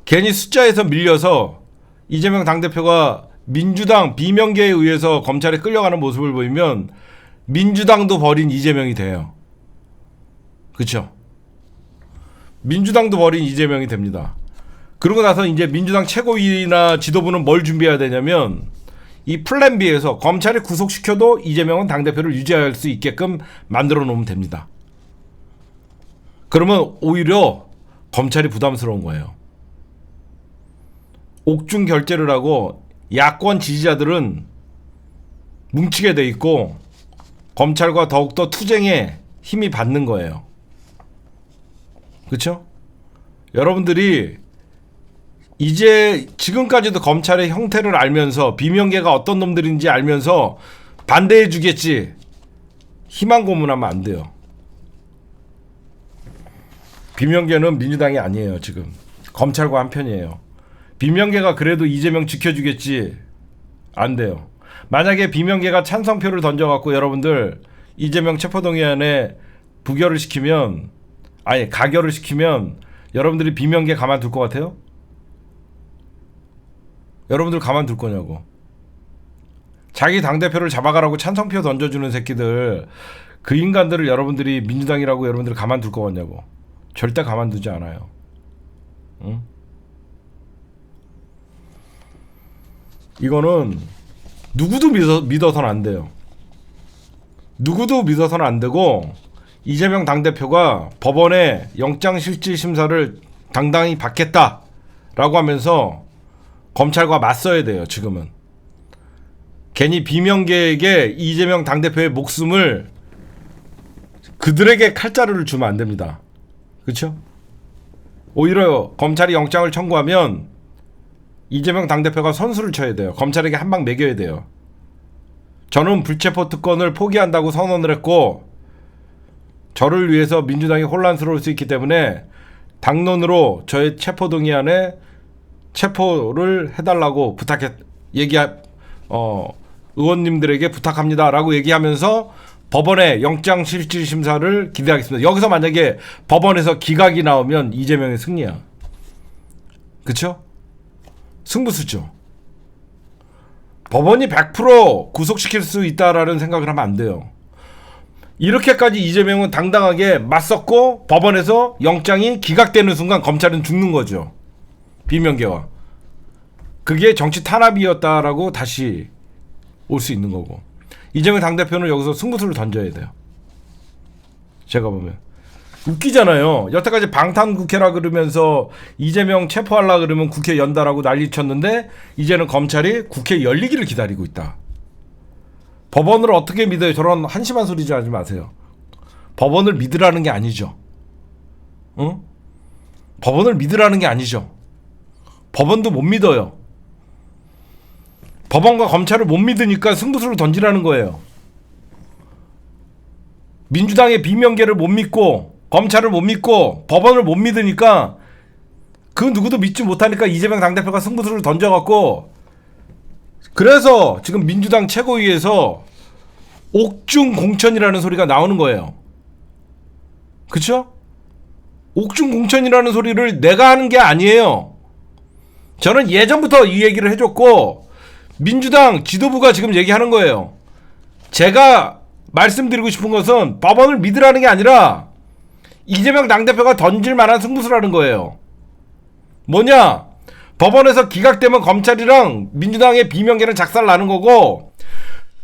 괜히 숫자에서 밀려서 이재명 당대표가 민주당 비명계에 의해서 검찰에 끌려가는 모습을 보이면 민주당도 버린 이재명이 돼요. 그렇죠? 민주당도 버린 이재명이 됩니다. 그러고 나서 이제 민주당 최고위나 지도부는 뭘 준비해야 되냐면 이 플랜 B에서 검찰이 구속시켜도 이재명은 당대표를 유지할 수 있게끔 만들어 놓으면 됩니다. 그러면 오히려 검찰이 부담스러운 거예요. 옥중 결재를 하고 야권 지지자들은 뭉치게 돼 있고 검찰과 더욱더 투쟁에 힘이 받는 거예요. 그렇죠? 여러분들이 이제 지금까지도 검찰의 형태를 알면서 비명계가 어떤 놈들인지 알면서 반대해 주겠지 희망 고문하면 안 돼요. 비명계는 민주당이 아니에요. 지금 검찰과 한편이에요. 비명계가 그래도 이재명 지켜주겠지 안 돼요. 만약에 비명계가 찬성표를 던져갖고 여러분들 이재명 체포동의안에 부결을 시키면 아니 가결을 시키면 여러분들이 비명계 가만둘 것 같아요? 여러분들 가만둘 거냐고. 자기 당대표를 잡아가라고 찬성표 던져주는 새끼들 그 인간들을 여러분들이 민주당이라고 여러분들 가만둘 것 같냐고. 절대 가만두지 않아요. 응? 이거는 누구도 믿어서는 안 돼요. 누구도 믿어서는 안 되고 이재명 당대표가 법원에 영장실질심사를 당당히 받겠다라고 하면서 검찰과 맞서야 돼요. 지금은 괜히 비명계에게 이재명 당대표의 목숨을 그들에게 칼자루를 주면 안 됩니다. 그렇죠? 오히려 검찰이 영장을 청구하면 이재명 당대표가 선수를 쳐야 돼요. 검찰에게 한 방 매겨야 돼요. 저는 불체포 특권을 포기한다고 선언을 했고 저를 위해서 민주당이 혼란스러울 수 있기 때문에 당론으로 저의 체포동의안에 체포를 해달라고 의원님들에게 부탁합니다라고 얘기하면서 법원에 영장실질심사를 기대하겠습니다. 여기서 만약에 법원에서 기각이 나오면 이재명의 승리야. 그쵸? 승부수죠. 법원이 100% 구속시킬 수 있다라는 생각을 하면 안 돼요. 이렇게까지 이재명은 당당하게 맞섰고 법원에서 영장이 기각되는 순간 검찰은 죽는 거죠. 비명계와. 그게 정치 탄압이었다라고 다시 올 수 있는 거고. 이재명 당대표는 여기서 승부수를 던져야 돼요. 제가 보면. 웃기잖아요. 여태까지 방탄국회라 그러면서 이재명 체포하려 그러면 국회 연다라고 난리쳤는데 이제는 검찰이 국회 열리기를 기다리고 있다. 법원을 어떻게 믿어요? 저런 한심한 소리 좀 하지 마세요. 법원을 믿으라는 게 아니죠. 응? 법원을 믿으라는 게 아니죠. 법원도 못 믿어요. 법원과 검찰을 못 믿으니까 승부수를 던지라는 거예요. 민주당의 비명계를 못 믿고 검찰을 못 믿고 법원을 못 믿으니까 그 누구도 믿지 못하니까 이재명 당대표가 승부수를 던져갖고 그래서 지금 민주당 최고위에서 옥중 공천이라는 소리가 나오는 거예요. 그쵸? 옥중 공천이라는 소리를 내가 하는 게 아니에요. 저는 예전부터 이 얘기를 해줬고 민주당 지도부가 지금 얘기하는 거예요. 제가 말씀드리고 싶은 것은 법원을 믿으라는 게 아니라 이재명 당대표가 던질 만한 승부수라는 거예요. 뭐냐? 법원에서 기각되면 검찰이랑 민주당의 비명계는 작살나는 거고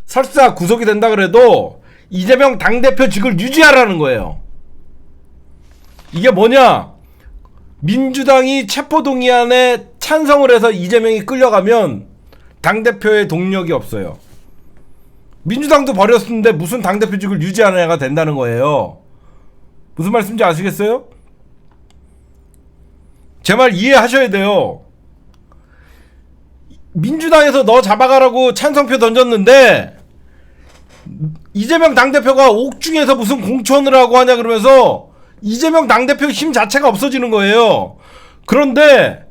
설사 구속이 된다 그래도 이재명 당대표직을 유지하라는 거예요. 이게 뭐냐? 민주당이 체포동의안에 찬성을 해서 이재명이 끌려가면 당대표의 동력이 없어요. 민주당도 버렸는데 무슨 당대표직을 유지하느냐가 된다는 거예요. 무슨 말씀인지 아시겠어요? 제 말 이해하셔야 돼요. 민주당에서 너 잡아가라고 찬성표 던졌는데 이재명 당대표가 옥중에서 무슨 공천을 하고 하냐 그러면서 이재명 당대표 힘 자체가 없어지는 거예요. 그런데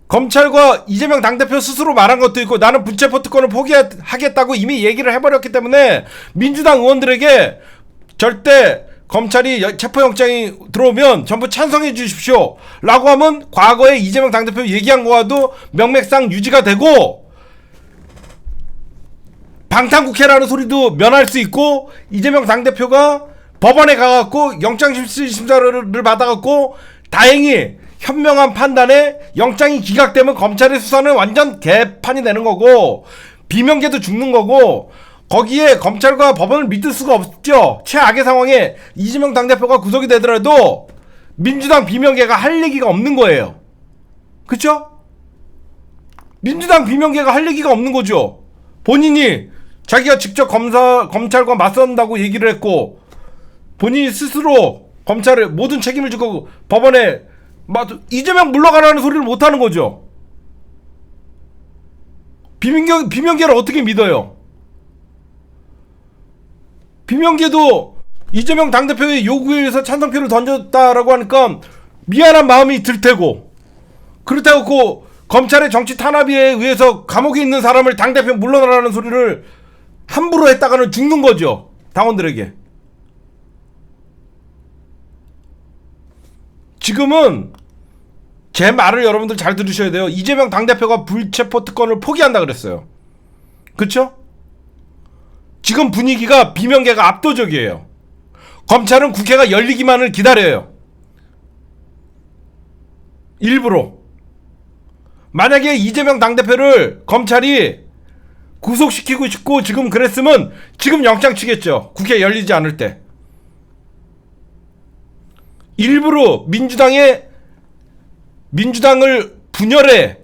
검찰과 이재명 당대표 스스로 말한 것도 있고 나는 불체포 특권을 포기하겠다고 이미 얘기를 해버렸기 때문에 민주당 의원들에게 절대 검찰이 체포영장이 들어오면 전부 찬성해 주십시오 라고 하면 과거에 이재명 당대표 얘기한 거와도 명맥상 유지가 되고 방탄국회라는 소리도 면할 수 있고 이재명 당대표가 법원에 가갖고 영장심사를 받아갖고 다행히 현명한 판단에 영장이 기각되면 검찰의 수사는 완전 개판이 되는 거고 비명계도 죽는 거고 거기에 검찰과 법원을 믿을 수가 없죠. 최악의 상황에 이재명 당대표가 구속이 되더라도 민주당 비명계가 할 얘기가 없는 거예요. 그쵸? 민주당 비명계가 할 얘기가 없는 거죠. 본인이 자기가 직접 검찰과 맞선다고 얘기를 했고 본인이 스스로 검찰에 모든 책임을 지고 법원에 이재명 물러가라는 소리를 못하는 거죠. 비명계를 어떻게 믿어요? 비명계도 이재명 당대표의 요구에 의해서 찬성표를 던졌다라고 하니까 미안한 마음이 들 테고 그렇다고 검찰의 정치 탄압에 의해서 감옥에 있는 사람을 당대표 물러나라는 소리를 함부로 했다가는 죽는 거죠. 당원들에게. 지금은 제 말을 여러분들 잘 들으셔야 돼요. 이재명 당대표가 불체포 특권을 포기한다 그랬어요. 그쵸? 지금 분위기가 비명계가 압도적이에요. 검찰은 국회가 열리기만을 기다려요. 일부러. 만약에 이재명 당대표를 검찰이 구속시키고 싶고 지금 그랬으면 지금 영장 치겠죠. 국회 열리지 않을 때. 일부러 민주당을 분열해.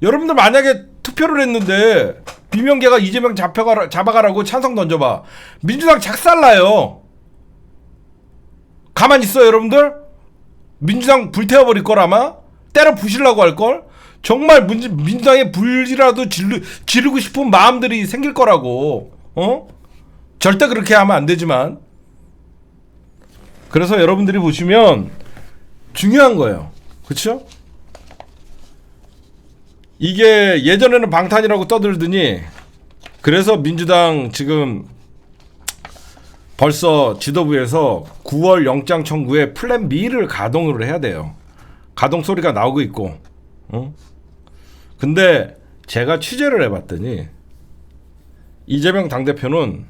여러분들 만약에 투표를 했는데 비명계가 이재명 잡아가라고 찬성 던져봐. 민주당 작살나요. 가만히 있어요 여러분들? 민주당 불태워버릴 걸 아마? 때려 부시려고 할걸? 정말 민주당에 불이라도 지르고 싶은 마음들이 생길 거라고. 절대 그렇게 하면 안 되지만. 그래서 여러분들이 보시면 중요한 거예요. 그쵸? 이게 예전에는 방탄이라고 떠들더니 그래서 민주당 지금 벌써 지도부에서 9월 영장 청구에 플랜 B를 가동을 해야 돼요. 가동 소리가 나오고 있고. 근데 제가 취재를 해봤더니 이재명 당대표는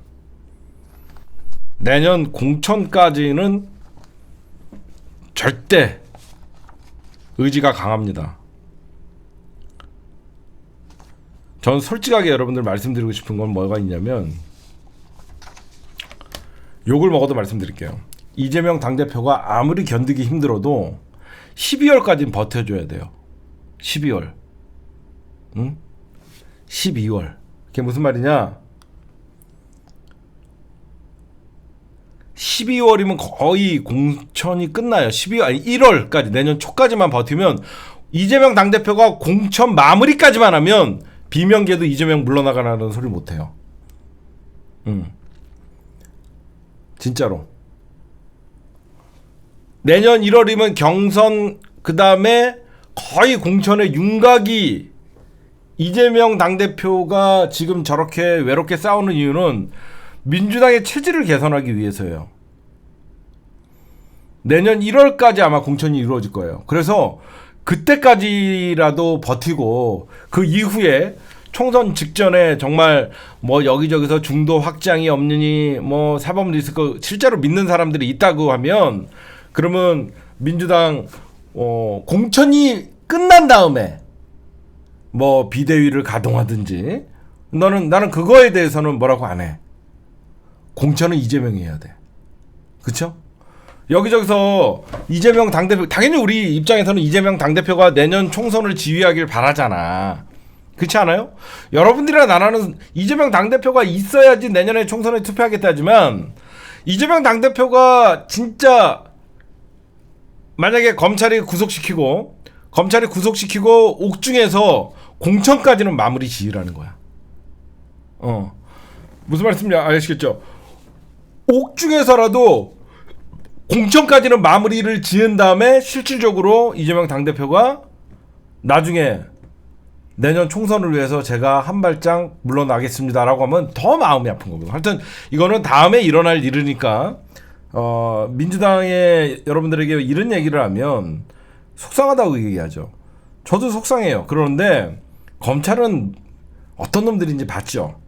내년 공천까지는 절대 의지가 강합니다. 전 솔직하게 여러분들 말씀드리고 싶은 건 뭐가 있냐면 욕을 먹어도 말씀드릴게요. 이재명 당대표가 아무리 견디기 힘들어도 12월까지는 버텨줘야 돼요. 12월. 응? 12월. 그게 무슨 말이냐? 12월이면 거의 공천이 끝나요. 1월까지 내년 초까지만 버티면 이재명 당대표가 공천 마무리까지만 하면 비명계도 이재명 물러나가라는 소리 못해요. 진짜로. 내년 1월이면 경선 그 다음에 거의 공천의 윤곽이 이재명 당대표가 지금 저렇게 외롭게 싸우는 이유는 민주당의 체질을 개선하기 위해서예요. 내년 1월까지 아마 공천이 이루어질 거예요. 그래서 그때까지라도 버티고 그 이후에 총선 직전에 정말 뭐 여기저기서 중도 확장이 없느니 뭐 사법 리스크 실제로 믿는 사람들이 있다고 하면 그러면 민주당 공천이 끝난 다음에 뭐 비대위를 가동하든지 나는 그거에 대해서는 뭐라고 안 해. 공천은 이재명이 해야 돼. 그쵸? 여기저기서 이재명 당대표 당연히 우리 입장에서는 이재명 당대표가 내년 총선을 지휘하길 바라잖아. 그렇지 않아요? 여러분들이나 나라는 이재명 당대표가 있어야지 내년에 총선에 투표하겠다 하지만 이재명 당대표가 진짜 만약에 검찰이 구속시키고 옥중에서 공천까지는 마무리 지으라는 거야. 무슨 말씀인지 아시겠죠? 옥중에서라도 공천까지는 마무리를 지은 다음에 실질적으로 이재명 당대표가 나중에 내년 총선을 위해서 제가 한 발짝 물러나겠습니다라고 하면 더 마음이 아픈 거거든요. 하여튼 이거는 다음에 일어날 일이니까 민주당의 여러분들에게 이런 얘기를 하면 속상하다고 얘기하죠. 저도 속상해요. 그런데 검찰은 어떤 놈들인지 봤죠.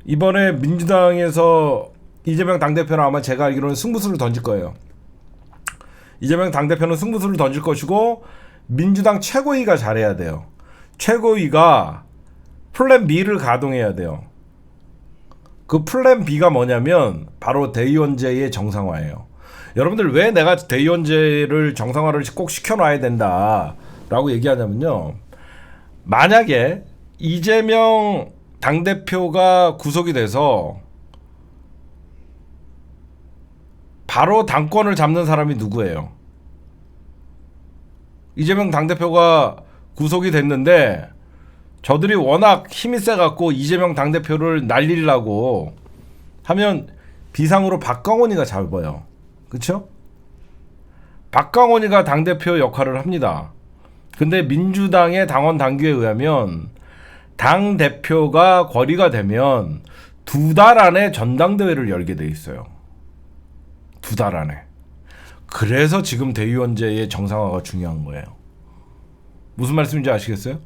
이번에 민주당에서 이재명 당대표는 아마 제가 알기로는 승부수를 던질 거예요. 이재명 당대표는 승부수를 던질 것이고 민주당 최고위가 잘해야 돼요. 최고위가 플랜 B를 가동해야 돼요. 그 플랜 B가 뭐냐면 바로 대의원제의 정상화예요. 여러분들 왜 내가 대의원제를 정상화를 꼭 시켜놔야 된다라고 얘기하냐면요. 만약에 이재명 당대표가 구속이 돼서 바로 당권을 잡는 사람이 누구예요? 이재명 당대표가 구속이 됐는데 저들이 워낙 힘이 세갖고 이재명 당대표를 날리려고 하면 비상으로 박광원이가 잡아요. 그쵸? 박광원이가 당대표 역할을 합니다. 근데 민주당의 당원 당규에 의하면 당대표가 거리가 되면 2달 안에 전당대회를 열게 돼 있어요. 2달 안에. 그래서 지금 대의원제의 정상화가 중요한 거예요. 무슨 말씀인지 아시겠어요?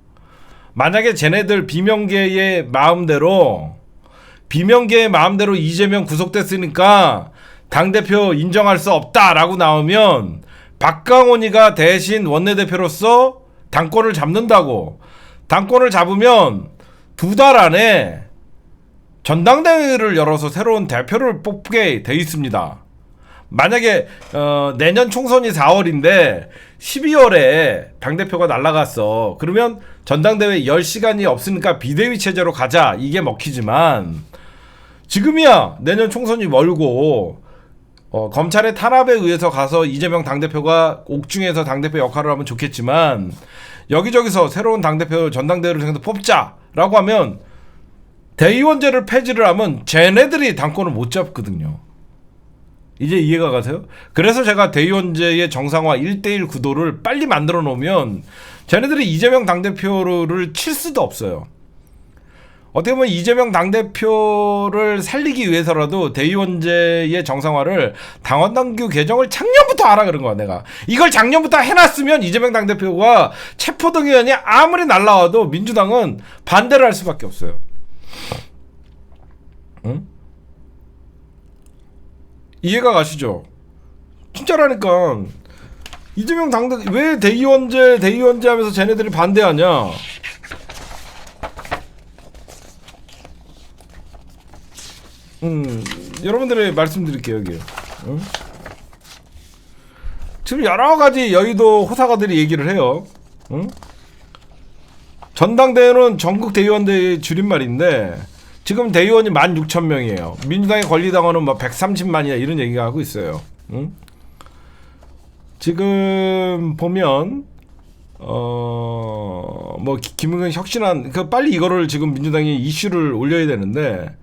만약에 쟤네들 비명계의 마음대로 이재명 구속됐으니까 당대표 인정할 수 없다라고 나오면 박강원이가 대신 원내대표로서 당권을 잡는다고. 당권을 잡으면 2달 안에 전당대회를 열어서 새로운 대표를 뽑게 돼 있습니다. 만약에 내년 총선이 4월인데 12월에 당대표가 날아갔어. 그러면 전당대회 열 시간이 없으니까 비대위 체제로 가자. 이게 먹히지만 지금이야 내년 총선이 멀고 검찰의 탄압에 의해서 가서 이재명 당대표가 옥중에서 당대표 역할을 하면 좋겠지만 여기저기서 새로운 당대표 전당대회를 생겨서 뽑자라고 하면 대의원제를 폐지를 하면 쟤네들이 당권을 못 잡거든요. 이제 이해가 가세요? 그래서 제가 대의원제의 정상화 1대1 구도를 빨리 만들어 놓으면 쟤네들이 이재명 당대표를 칠 수도 없어요. 어떻게 보면 이재명 당대표를 살리기 위해서라도 대의원제의 정상화를 당원당규 개정을 작년부터 하라 그런 거야. 내가 이걸 작년부터 해놨으면 이재명 당대표가 체포동의안이 아무리 날라와도 민주당은 반대를 할 수밖에 없어요. 응? 이해가 가시죠? 진짜라니까. 이재명 당대 왜 대의원제 하면서 쟤네들이 반대하냐? 여러분들의 말씀드릴게요 여기. 응? 지금 여러 가지 여의도 호사가들이 얘기를 해요. 응? 전당대회는 전국 대의원대의 줄임말인데 지금 대의원이 16,000명이에요. 민주당의 권리당원은 뭐 130만이야 이런 얘기가 하고 있어요. 응? 지금 보면 뭐 김은경 혁신안 그 빨리 이거를 지금 민주당이 이슈를 올려야 되는데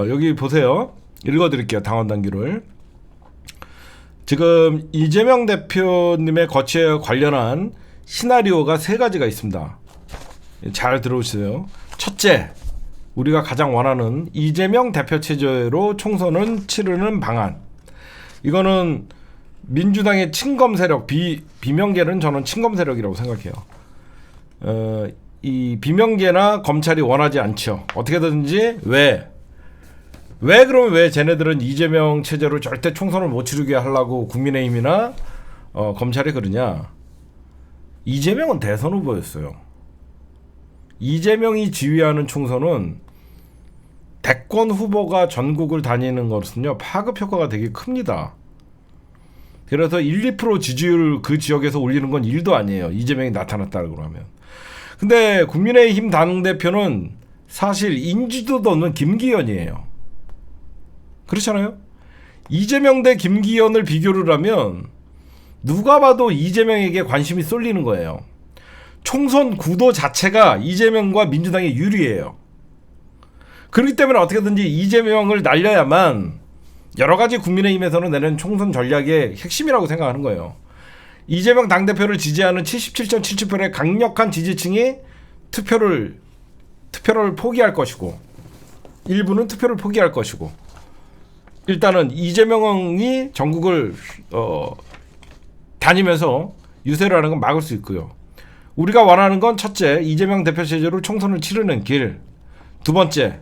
여기 보세요. 읽어드릴게요. 당원당규를. 지금 이재명 대표님의 거취에 관련한 시나리오가 3가지가 있습니다. 잘 들어오세요. 첫째, 우리가 가장 원하는 이재명 대표 체제로 총선은 치르는 방안. 이거는 민주당의 친검 세력, 비명계는 저는 친검 세력이라고 생각해요. 이 비명계나 검찰이 원하지 않죠. 어떻게든지 그러면 왜 쟤네들은 이재명 체제로 절대 총선을 못 치르게 하려고 국민의힘이나 검찰이 그러냐? 이재명은 대선 후보였어요. 이재명이 지휘하는 총선은 대권 후보가 전국을 다니는 것은요 파급 효과가 되게 큽니다. 그래서 1, 2% 지지율 그 지역에서 올리는 건 일도 아니에요. 이재명이 나타났다고 하면. 근데 국민의힘 당대표는 사실 인지도도 없는 김기현이에요. 그렇잖아요. 이재명 대 김기현을 비교를 하면 누가 봐도 이재명에게 관심이 쏠리는 거예요. 총선 구도 자체가 이재명과 민주당이 유리해요. 그렇기 때문에 어떻게든지 이재명을 날려야만 여러 가지 국민의힘에서는 내는 총선 전략의 핵심이라고 생각하는 거예요. 이재명 당대표를 지지하는 77.77%의 강력한 지지층이 투표를 포기할 것이고 일부는 투표를 포기할 것이고 일단은 이재명이 전국을 다니면서 유세를 하는 건 막을 수 있고요. 우리가 원하는 건 첫째, 이재명 대표 체제로 총선을 치르는 길. 두 번째,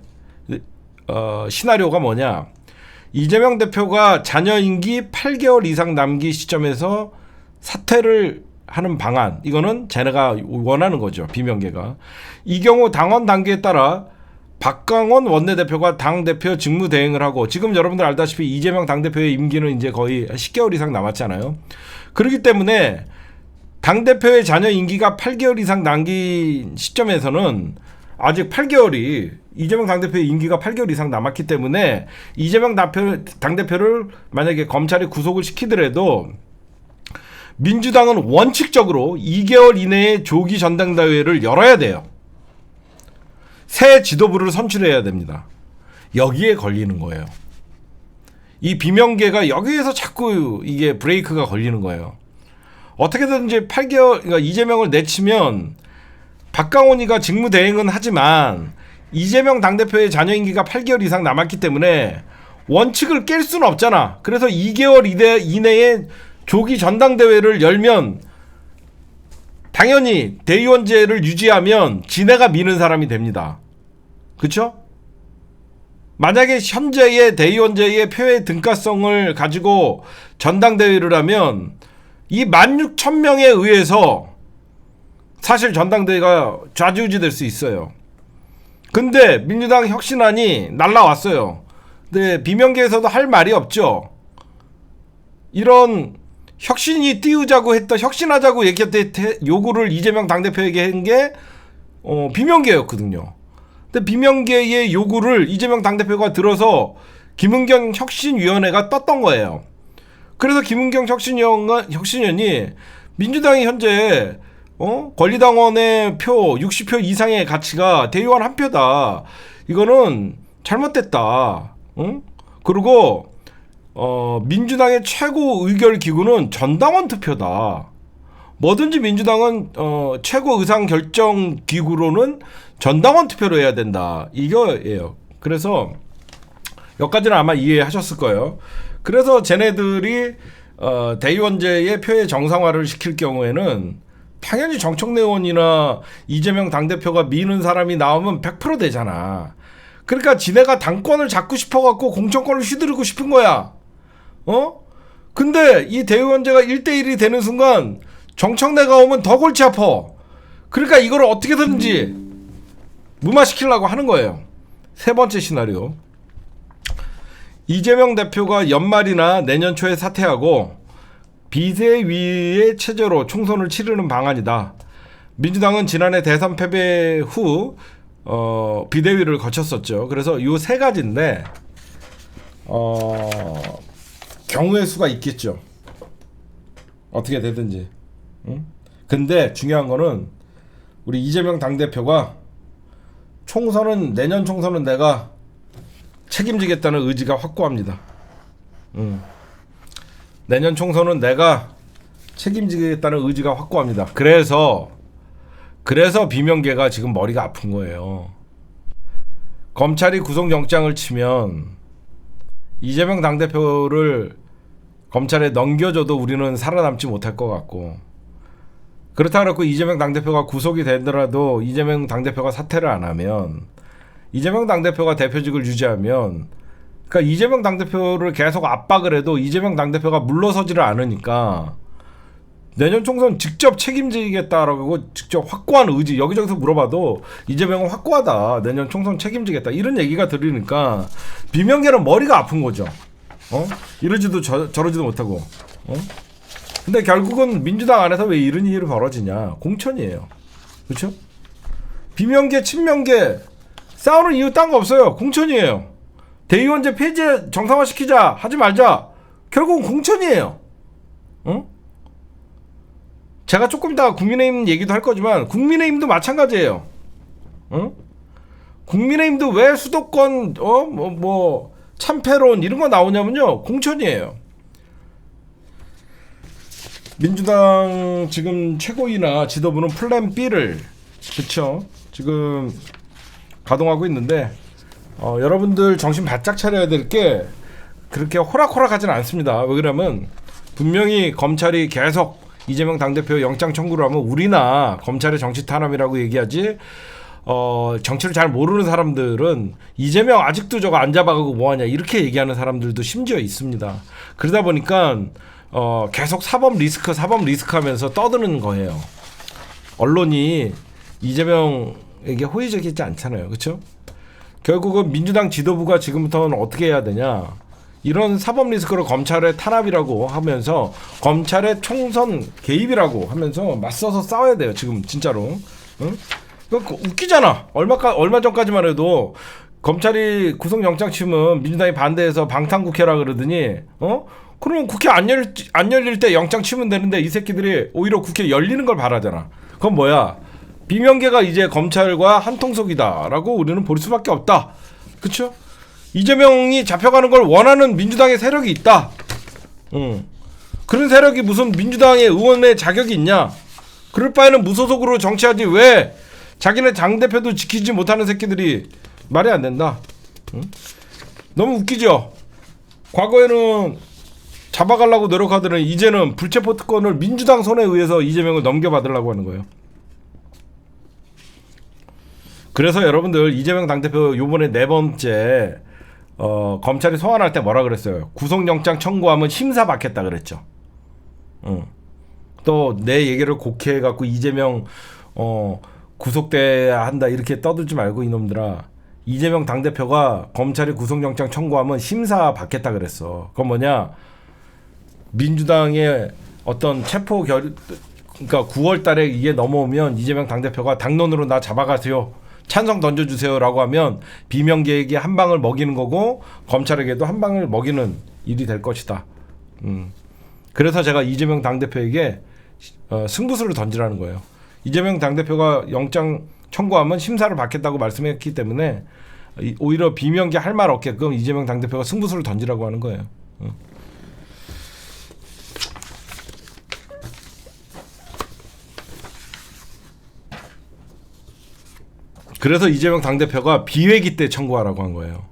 시나리오가 뭐냐. 이재명 대표가 자녀 임기 8개월 이상 남기 시점에서 사퇴를 하는 방안. 이거는 쟤네가 원하는 거죠. 비명계가. 이 경우 당원 단계에 따라 박강원 원내대표가 당대표 직무대행을 하고 지금 여러분들 알다시피 이재명 당대표의 임기는 이제 거의 10개월 이상 남았잖아요. 그렇기 때문에 당대표의 자녀 임기가 8개월 이상 남긴 시점에서는 아직 8개월이 이재명 당대표의 임기가 8개월 이상 남았기 때문에 이재명 당대표를 만약에 검찰이 구속을 시키더라도 민주당은 원칙적으로 2개월 이내에 조기 전당대회를 열어야 돼요. 새 지도부를 선출해야 됩니다. 여기에 걸리는 거예요. 이 비명계가 여기에서 자꾸 이게 브레이크가 걸리는 거예요. 어떻게든지 8개월, 그러니까 이재명을 내치면 박강원이가 직무대행은 하지만 이재명 당대표의 자녀 임기가 8개월 이상 남았기 때문에 원칙을 깰 수는 없잖아. 그래서 2개월 이내에 조기 전당대회를 열면 당연히 대의원제를 유지하면 지네가 미는 사람이 됩니다. 그쵸? 만약에 현재의 대의원제의 표의 등가성을 가지고 전당대회를 하면 이 16,000명에 의해서 사실 전당대회가 좌지우지 될 수 있어요. 근데 민주당 혁신안이 날라왔어요. 근데 비명계에서도 할 말이 없죠. 이런 혁신이 띄우자고 했던 혁신하자고 얘기했을 때 요구를 이재명 당대표에게 한 게 비명계였거든요. 근데 비명계의 요구를 이재명 당대표가 들어서 김은경 혁신위원회가 떴던 거예요. 그래서 김은경 혁신위원이 민주당이 현재 권리당원의 표 60표 이상의 가치가 대의원 한 표다. 이거는 잘못됐다. 그리고 민주당의 최고 의결 기구는 전당원 투표다. 뭐든지 민주당은 최고 의상 결정 기구로는 전당원 투표로 해야 된다. 이거예요. 그래서 여기까지는 아마 이해하셨을 거예요. 그래서 쟤네들이 대의원제의 표의 정상화를 시킬 경우에는 당연히 정청래 의원이나 이재명 당대표가 미는 사람이 나오면 100% 되잖아. 그러니까 지네가 당권을 잡고 싶어갖고 공천권을 휘두르고 싶은 거야. 근데 이 대의원제가 1대1이 되는 순간 정청래가 오면 더 골치 아파. 그러니까 이걸 어떻게든지 무마시키려고 하는 거예요. 세 번째 시나리오. 이재명 대표가 연말이나 내년 초에 사퇴하고 비대위의 체제로 총선을 치르는 방안이다. 민주당은 지난해 대선 패배 후 비대위를 거쳤었죠. 그래서 이 세 가지인데 경우의 수가 있겠죠. 어떻게 되든지. 근데 중요한 거는 우리 이재명 당대표가 내년 총선은 내가 책임지겠다는 의지가 확고합니다. 내년 총선은 내가 책임지겠다는 의지가 확고합니다. 그래서 비명계가 지금 머리가 아픈 거예요. 검찰이 구속영장을 치면 이재명 당대표를 검찰에 넘겨줘도 우리는 살아남지 못할 것 같고, 그렇다 그렇고 이재명 당대표가 구속이 되더라도 이재명 당대표가 사퇴를 안 하면, 이재명 당대표가 대표직을 유지하면, 그러니까 이재명 당대표를 계속 압박을 해도 이재명 당대표가 물러서지를 않으니까 내년 총선 직접 책임지겠다라고 직접 확고한 의지, 여기저기서 물어봐도 이재명은 확고하다, 내년 총선 책임지겠다, 이런 얘기가 들으니까 비명계는 머리가 아픈 거죠. 이러지도 저러지도 못하고. 근데 결국은 민주당 안에서 왜 이런 일이 벌어지냐? 공천이에요. 그렇죠? 비명계, 친명계 싸우는 이유 딴 거 없어요. 공천이에요. 대의원제 폐지 정상화시키자, 하지 말자, 결국은 공천이에요. 제가 조금 이따 국민의힘 얘기도 할 거지만 국민의힘도 마찬가지예요. 국민의힘도 왜 수도권 참패론 이런 거 나오냐면요, 공천이에요. 민주당 지금 최고위나 지도부는 플랜 B를 그쵸 지금 가동하고 있는데 여러분들 정신 바짝 차려야 될 게 그렇게 호락호락하지는 않습니다. 왜 그러면 분명히 검찰이 계속 이재명 당대표 영장 청구를 하면 우리나 검찰의 정치 탄압이라고 얘기하지 정치를 잘 모르는 사람들은 이재명 아직도 저거 안 잡아가고 뭐하냐 이렇게 얘기하는 사람들도 심지어 있습니다. 그러다 보니까 계속 사법 리스크 하면서 떠드는 거예요. 언론이 이재명에게 호의적이지 않잖아요. 그렇죠? 결국은 민주당 지도부가 지금부터는 어떻게 해야 되냐, 이런 사법 리스크를 검찰의 탄압이라고 하면서 검찰의 총선 개입이라고 하면서 맞서서 싸워야 돼요. 지금 진짜로. 응? 웃기잖아. 얼마 전까지만 해도 검찰이 구속영장 치면 민주당이 반대해서 방탄국회라 그러더니 그러면 국회 안 열릴 때 영장 치면 되는데 이 새끼들이 오히려 국회 열리는 걸 바라잖아. 그건 뭐야? 비명계가 이제 검찰과 한통속이다라고 우리는 볼 수밖에 없다. 그쵸? 이재명이 잡혀가는 걸 원하는 민주당의 세력이 있다. 그런 세력이 무슨 민주당의 의원의 자격이 있냐? 그럴 바에는 무소속으로 정치하지 왜 자기네 당대표도 지키지 못하는 새끼들이 말이 안 된다. 너무 웃기죠? 과거에는 잡아가려고 노력하더니 이제는 불체포 특권을 민주당 손에 의해서 이재명을 넘겨받으려고 하는 거예요. 그래서 여러분들 이재명 당대표 요번에 4번째 검찰이 소환할 때 뭐라 그랬어요? 구속영장 청구하면 심사받겠다 그랬죠. 또 내 얘기를 곡해해갖고 이재명 구속돼야 한다 이렇게 떠들지 말고 이놈들아, 이재명 당대표가 검찰이 구속영장 청구하면 심사받겠다 그랬어. 그건 뭐냐, 민주당의 어떤 그러니까 9월 달에 이게 넘어오면 이재명 당대표가 당론으로 나 잡아가세요, 찬성 던져주세요 라고 하면 비명계에게 한 방을 먹이는 거고 검찰에게도 한 방을 먹이는 일이 될 것이다. 그래서 제가 이재명 당대표에게 승부수를 던지라는 거예요. 이재명 당대표가 영장 청구하면 심사를 받겠다고 말씀했기 때문에 오히려 비명계 할 말 없게끔 이재명 당대표가 승부수를 던지라고 하는 거예요. 그래서 이재명 당대표가 비회기 때 청구하라고 한 거예요.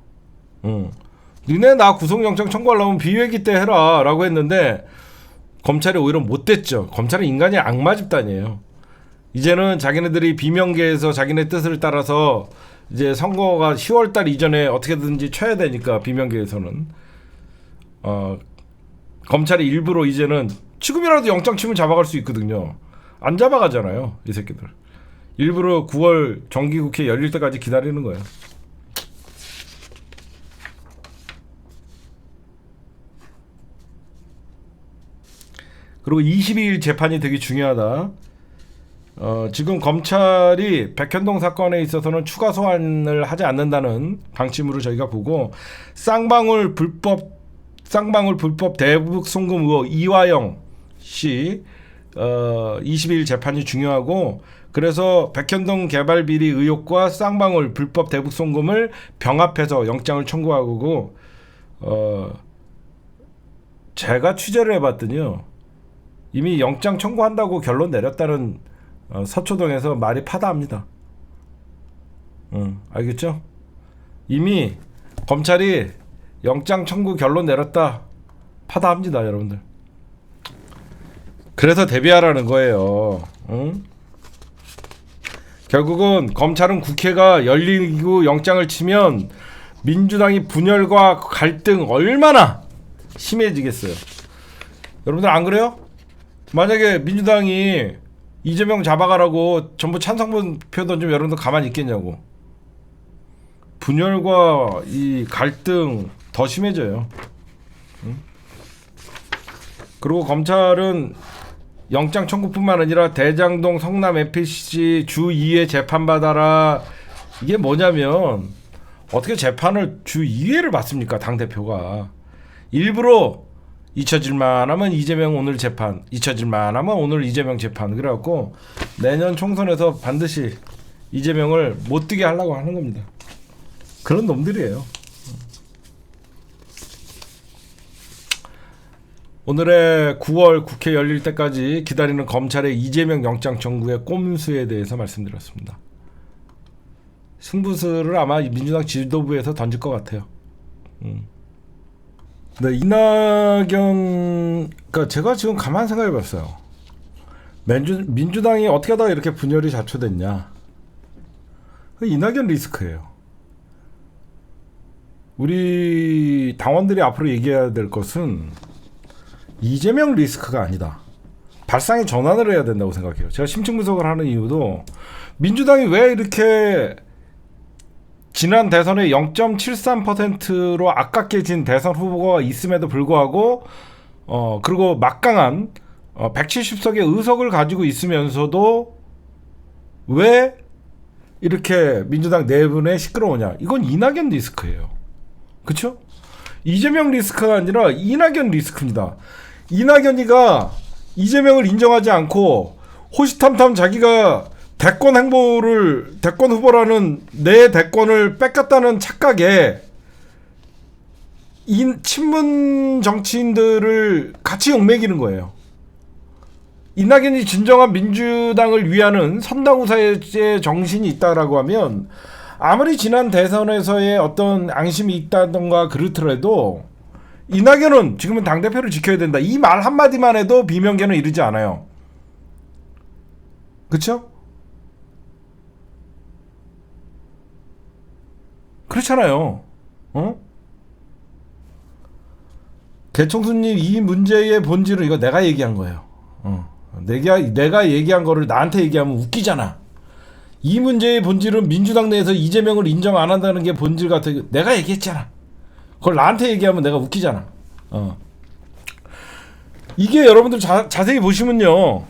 니네 나 구속영장 청구하려면 비회기 때 해라 라고 했는데 검찰이 오히려 못됐죠. 검찰은 인간이 악마 집단이에요. 이제는 자기네들이 비명계에서 자기네 뜻을 따라서 이제 선거가 10월달 이전에 어떻게든지 쳐야 되니까 비명계에서는 검찰이 일부러 이제는 지금이라도 영장 치면 잡아갈 수 있거든요. 안 잡아가잖아요 이 새끼들. 일부러 9월 정기국회 열릴 때까지 기다리는 거예요. 그리고 22일 재판이 되게 중요하다. 지금 검찰이 백현동 사건에 있어서는 추가 소환을 하지 않는다는 방침으로 저희가 보고, 쌍방울 불법 대북 송금 의혹 이화영 씨 22일 재판이 중요하고, 그래서 백현동 개발 비리 의혹과 쌍방울 불법 대북 송금을 병합해서 영장을 청구하고, 제가 취재를 해봤더니요, 이미 영장 청구한다고 결론 내렸다는 서초동에서 말이 파다합니다. 알겠죠? 이미 검찰이 영장 청구 결론 내렸다 파다합니다, 여러분들. 그래서 대비하라는 거예요. 결국은 검찰은 국회가 열리고 영장을 치면 민주당이 분열과 갈등 얼마나 심해지겠어요. 여러분들 안 그래요? 만약에 민주당이 이재명 잡아가라고 전부 찬성표 던지면 여러분들 가만히 있겠냐고. 분열과 이 갈등 더 심해져요. 그리고 검찰은 영장 청구뿐만 아니라 대장동 성남 FPC 주 2회 재판받아라. 이게 뭐냐면 어떻게 재판을 주 2회를 받습니까? 당대표가. 일부러 잊혀질만 하면 이재명 오늘 재판, 잊혀질만 하면 오늘 이재명 재판. 그래갖고 내년 총선에서 반드시 이재명을 못 뛰게 하려고 하는 겁니다. 그런 놈들이에요. 오늘의 9월 국회 열릴 때까지 기다리는 검찰의 이재명 영장 청구의 꼼수에 대해서 말씀드렸습니다. 승부수를 아마 민주당 지도부에서 던질 것 같아요. 네, 이낙연, 그러니까 제가 지금 가만 생각해봤어요. 민주당이 어떻게 하다가 이렇게 분열이 자초됐냐? 이낙연 리스크예요. 우리 당원들이 앞으로 얘기해야 될 것은 이재명 리스크가 아니다. 발상의 전환을 해야 된다고 생각해요. 제가 심층 분석을 하는 이유도 민주당이 왜 이렇게 지난 대선에 0.73%로 아깝게 진 대선 후보가 있음에도 불구하고 그리고 막강한 170석의 의석을 가지고 있으면서도 왜 이렇게 민주당 내분에 시끄러우냐? 이건 이낙연 리스크예요. 그렇죠? 이재명 리스크가 아니라 이낙연 리스크입니다. 이낙연이가 이재명을 인정하지 않고 호시탐탐 자기가 대권 후보라는 내 대권을 뺏겼다는 착각에 친문 정치인들을 같이 욕먹이는 거예요. 이낙연이 진정한 민주당을 위하는 선당우사의 정신이 있다라고 하면 아무리 지난 대선에서의 어떤 앙심이 있다던가 그렇더라도 이낙연은 지금은 당대표를 지켜야 된다. 이 말 한마디만 해도 비명계는 이르지 않아요. 그렇죠? 그렇잖아요. 개총수님, 이 문제의 본질은 이거 내가 얘기한 거예요. 내가 얘기한 거를 나한테 얘기하면 웃기잖아. 이 문제의 본질은 민주당 내에서 이재명을 인정 안 한다는 게 본질 같아. 내가 얘기했잖아. 그걸 나한테 얘기하면 내가 웃기잖아. 이게 여러분들 자세히 보시면요.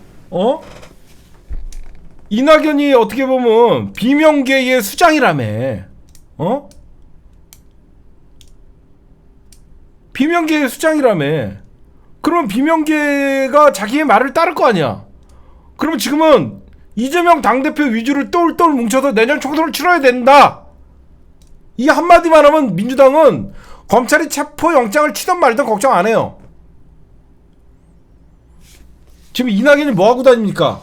이낙연이 어떻게 보면 비명계의 수장이라며. 비명계의 수장이라며. 그러면 비명계가 자기의 말을 따를 거 아니야. 그러면 지금은 이재명 당대표 위주로 똘똘 뭉쳐서 내년 총선을 치러야 된다. 이 한마디만 하면 민주당은 검찰이 체포영장을 치든 말든 걱정 안 해요. 지금 이낙연이 뭐하고 다닙니까?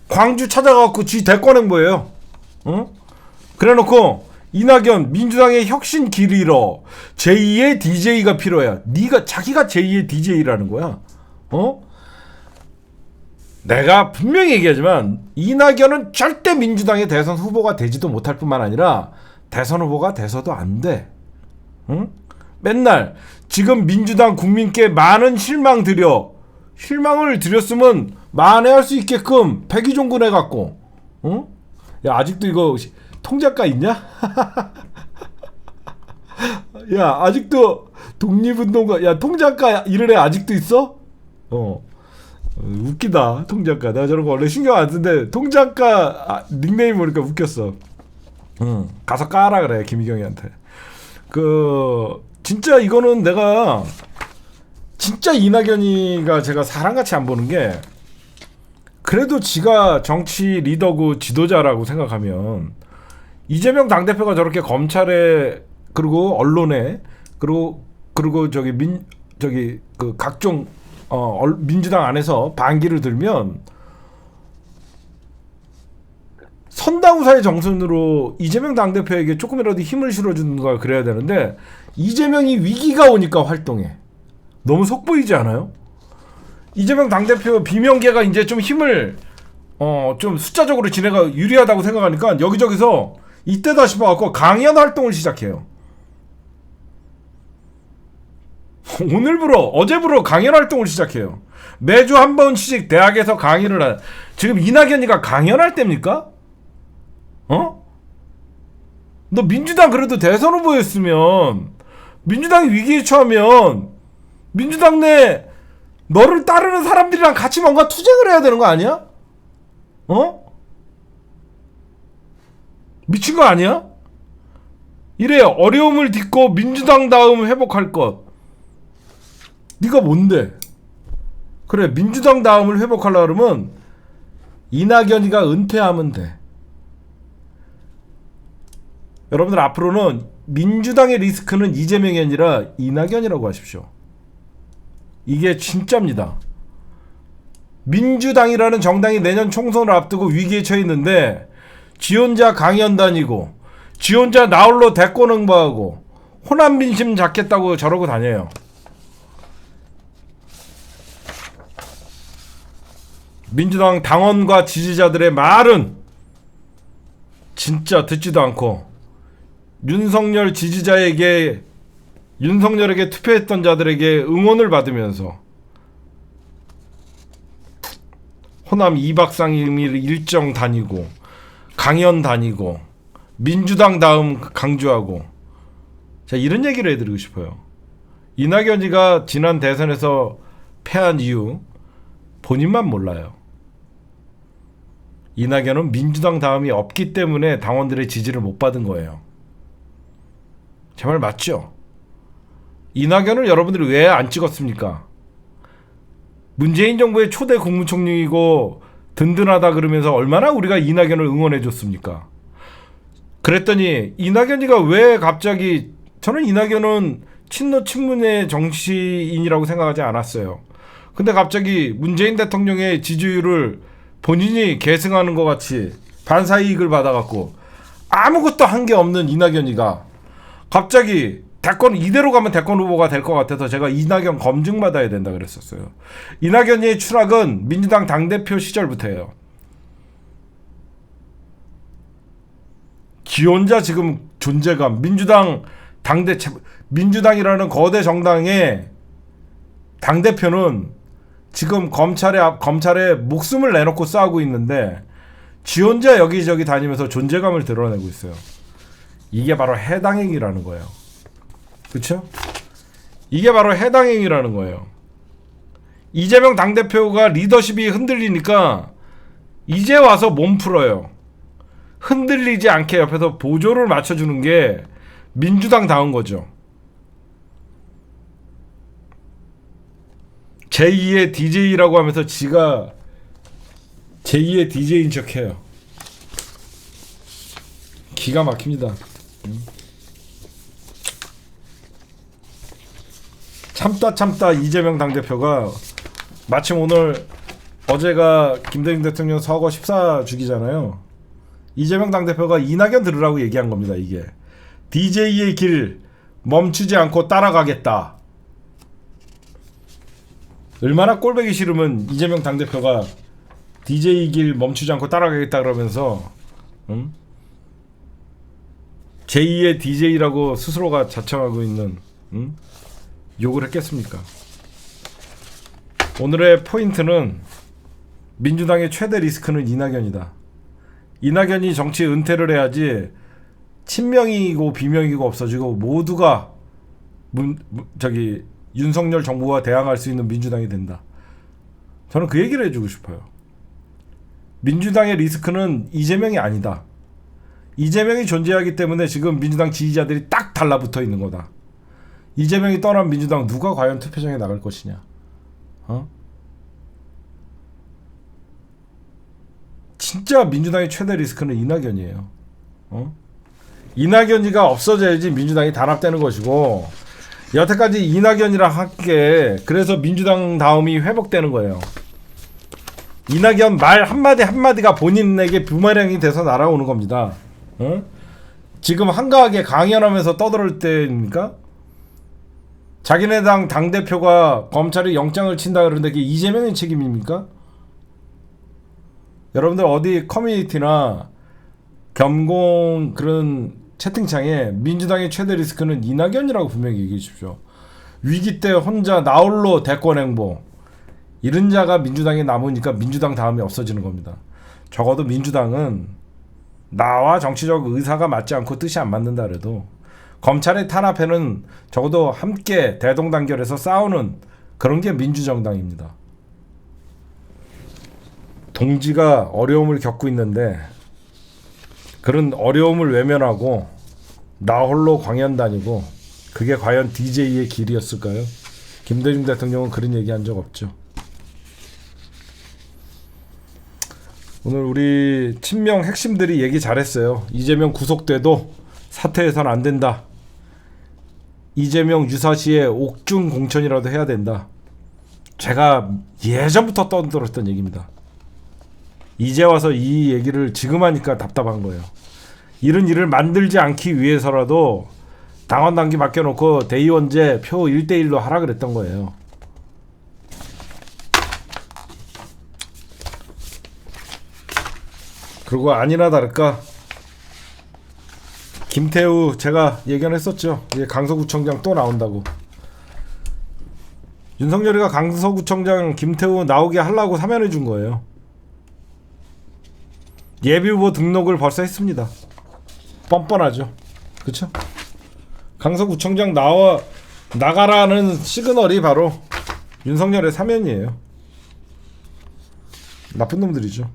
광주 찾아가갖고 지 대권 행보예요. 그래놓고 이낙연 민주당의 혁신 길 잃어 제2의 DJ가 필요해. 자기가 제2의 DJ라는 거야. 내가 분명히 얘기하지만 이낙연은 절대 민주당의 대선 후보가 되지도 못할 뿐만 아니라 대선 후보가 돼서도 안 돼. 맨날 지금 민주당 국민께 많은 실망을 드렸으면 만회할 수 있게끔 백의종군 해갖고 야, 아직도 이거 통작가 있냐? 야, 아직도 독립운동가, 야, 통작가 이런 애 아직도 있어? 웃기다, 통작가. 내가 저런 거 원래 신경 안 쓰는데 통작가 닉네임 보니까 웃겼어. 가서 까라 그래, 김희경이한테. 진짜 이거는 내가 진짜 이낙연이가 제가 사람같이 안 보는 게, 그래도 지가 정치 리더고 지도자라고 생각하면 이재명 당대표가 저렇게 검찰에 그리고 언론에 그리고 각종 민주당 안에서 반기를 들면 선당우사의 정신으로 이재명 당대표에게 조금이라도 힘을 실어주는 거야. 그래야 되는데 이재명이 위기가 오니까 활동해. 너무 속보이지 않아요? 이재명 당대표 비명계가 이제 좀 힘을 좀 숫자적으로 지네가 유리하다고 생각하니까 여기저기서 이때다 싶어갖고 강연 활동을 시작해요. 어제부로 강연 활동을 시작해요. 매주 한 번씩 대학에서 강의를 지금 이낙연이가 강연할 때입니까? 너 민주당 그래도 대선 후보였으면, 민주당이 위기에 처하면 민주당 내 너를 따르는 사람들이랑 같이 뭔가 투쟁을 해야 되는 거 아니야? 미친 거 아니야? 이래 어려움을 딛고 민주당 다음 회복할 것. 네가 뭔데? 그래, 민주당 다음을 회복하려고 그러면 이낙연이가 은퇴하면 돼. 여러분들 앞으로는 민주당의 리스크는 이재명이 아니라 이낙연이라고 하십시오. 이게 진짜입니다. 민주당이라는 정당이 내년 총선을 앞두고 위기에 처해 있는데 지 혼자 강연 다니고 지 혼자 나홀로 대권 홍보하고 호남 민심 잡겠다고 저러고 다녀요. 민주당 당원과 지지자들의 말은 진짜 듣지도 않고 윤석열 지지자에게 윤석열에게 투표했던 자들에게 응원을 받으면서 호남 2박 3일 일정 다니고 강연 다니고 민주당 다음 강조하고 자 이런 얘기를 해드리고 싶어요. 이낙연이가 지난 대선에서 패한 이유 본인만 몰라요. 이낙연은 민주당 다음이 없기 때문에 당원들의 지지를 못 받은 거예요. 제 말 맞죠? 이낙연을 여러분들이 왜 안 찍었습니까? 문재인 정부의 초대 국무총리이고 든든하다 그러면서 얼마나 우리가 이낙연을 응원해 줬습니까? 그랬더니 이낙연이가 왜 갑자기 저는 이낙연은 친노 친문의 정치인이라고 생각하지 않았어요. 근데 갑자기 문재인 대통령의 지지율을 본인이 계승하는 것 같이 반사이익을 받아갖고 아무것도 한 게 없는 이낙연이가 갑자기 대권 이대로 가면 대권 후보가 될 것 같아서 제가 이낙연 검증받아야 된다 그랬었어요. 이낙연의 추락은 민주당 당대표 시절부터예요. 지 혼자 지금 존재감 민주당 민주당이라는 거대 정당의 당대표는 지금 검찰에 목숨을 내놓고 싸우고 있는데 지 혼자 여기저기 다니면서 존재감을 드러내고 있어요. 이게 바로 해당행위라는 거예요. 그렇죠? 이게 바로 해당행위라는 거예요. 이재명 당대표가 리더십이 흔들리니까 이제 와서 몸 풀어요. 흔들리지 않게 옆에서 보조를 맞춰주는 게 민주당 다운 거죠. 제2의 DJ라고 하면서 지가 제2의 DJ인 척해요. 기가 막힙니다. 참다 이재명 당대표가 마침 오늘 어제가 김대중 대통령 서거 14주기잖아요. 이재명 당대표가 이낙연 들으라고 얘기한 겁니다. 이게 DJ의 길 멈추지 않고 따라가겠다. 얼마나 꼴보기 싫으면 이재명 당대표가 DJ 길 멈추지 않고 따라가겠다 그러면서 제2의 DJ라고 스스로가 자청하고 있는 욕을 했겠습니까? 오늘의 포인트는 민주당의 최대 리스크는 이낙연이다. 이낙연이 정치 은퇴를 해야지 친명이고 비명이고 없어지고 모두가 윤석열 정부와 대항할 수 있는 민주당이 된다. 저는 그 얘기를 해주고 싶어요. 민주당의 리스크는 이재명이 아니다. 이재명이 존재하기 때문에 지금 민주당 지지자들이 딱 달라붙어 있는 거다. 이재명이 떠난 민주당 누가 과연 투표장에 나갈 것이냐? 진짜 민주당의 최대 리스크는 이낙연이에요. 이낙연이가 없어져야지 민주당이 단합되는 것이고 여태까지 이낙연이랑 함께 그래서 민주당 다음이 회복되는 거예요. 이낙연 말 한마디가 본인에게 부메랑이 돼서 날아오는 겁니다. 지금 한가하게 강연하면서 떠들 때입니까? 자기네 당 당대표가 검찰이 영장을 친다 그러는데 그게 이재명의 책임입니까? 여러분들 어디 커뮤니티나 겸공 그런 채팅창에 민주당의 최대 리스크는 이낙연이라고 분명히 얘기해 주십시오. 위기 때 혼자 나홀로 대권 행보 이런 자가 민주당에 남으니까 민주당 다음이 없어지는 겁니다. 적어도 민주당은 나와 정치적 의사가 맞지 않고 뜻이 안 맞는다 그래도 검찰의 탄압에는 적어도 함께 대동단결해서 싸우는 그런 게 민주정당입니다. 동지가 어려움을 겪고 있는데 그런 어려움을 외면하고 나 홀로 광연 다니고 그게 과연 DJ의 길이었을까요? 김대중 대통령은 그런 얘기한 적 없죠. 오늘 우리 친명 핵심들이 얘기 잘했어요. 이재명 구속돼도 사퇴해서는 안 된다. 이재명 유사시에 옥중 공천이라도 해야 된다. 제가 예전부터 떠들었던 얘기입니다. 이제 와서 이 얘기를 지금 하니까 답답한 거예요. 이런 일을 만들지 않기 위해서라도 당원 당규 맡겨놓고 대의원제 표 1대1로 하라 그랬던 거예요. 그리고 아니나 다를까 김태우 제가 예견했었죠. 이제 강서구청장 또 나온다고. 윤석열이가 강서구청장 김태우 나오게 하려고 사면해 준 거예요. 예비후보 등록을 벌써 했습니다. 뻔뻔하죠. 그쵸? 강서구청장 나가라는 시그널이 바로 윤석열의 사면이에요. 나쁜 놈들이죠.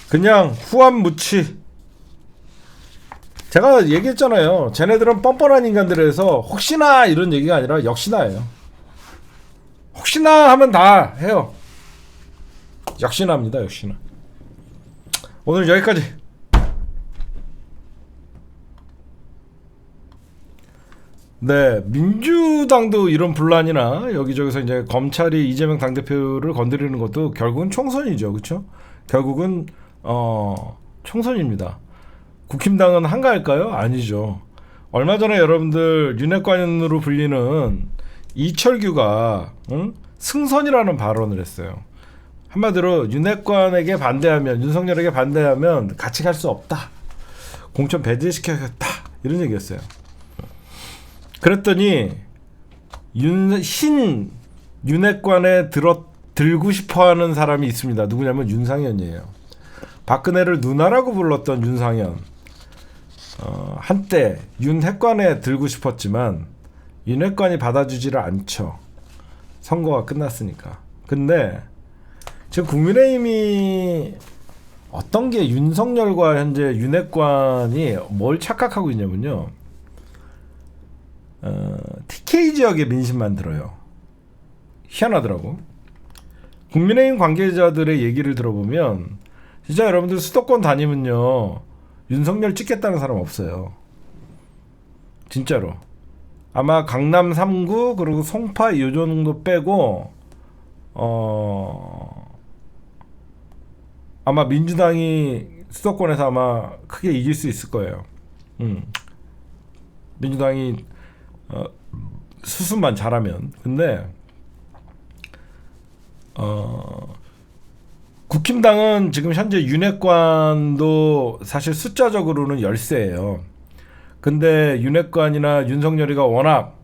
그냥 후안무치. 제가 얘기했잖아요. 쟤네들은 뻔뻔한 인간들에서 혹시나 이런 얘기가 아니라 역시나예요. 혹시나 하면 다 해요. 역시나입니다. 역시나. 오늘 여기까지. 네, 민주당도 이런 분란이나 여기저기서 이제 검찰이 이재명 당대표를 건드리는 것도 결국은 총선이죠. 그렇죠? 결국은 총선입니다. 국힘당은 한가할까요? 아니죠. 얼마 전에 여러분들 윤핵관으로 불리는 이철규가 승선이라는 발언을 했어요. 한마디로 윤핵관에게 반대하면, 윤석열에게 반대하면 같이 갈 수 없다. 공천 배제시켜야겠다. 이런 얘기였어요. 그랬더니 윤핵관에 들고 싶어하는 사람이 있습니다. 누구냐면 윤상현이에요. 박근혜를 누나라고 불렀던 윤상현. 한때 윤핵관에 들고 싶었지만 윤핵관이 받아주지를 않죠. 선거가 끝났으니까. 근데 지금 국민의힘이 어떤 게 윤석열과 현재 윤핵관이 뭘 착각하고 있냐면요. TK 지역의 민심만 들어요. 희한하더라고. 국민의힘 관계자들의 얘기를 들어보면 진짜 여러분들 수도권 다니면요 윤석열 찍겠다는 사람 없어요. 진짜로. 아마 강남 3구 그리고 송파 이 정도 빼고 아마 민주당이 수도권에서 아마 크게 이길 수 있을 거예요. 민주당이 수순만 잘하면. 근데 국힘당은 지금 현재 윤핵관도 사실 숫자적으로는 열세예요. 근데 윤핵관이나 윤석열이가 워낙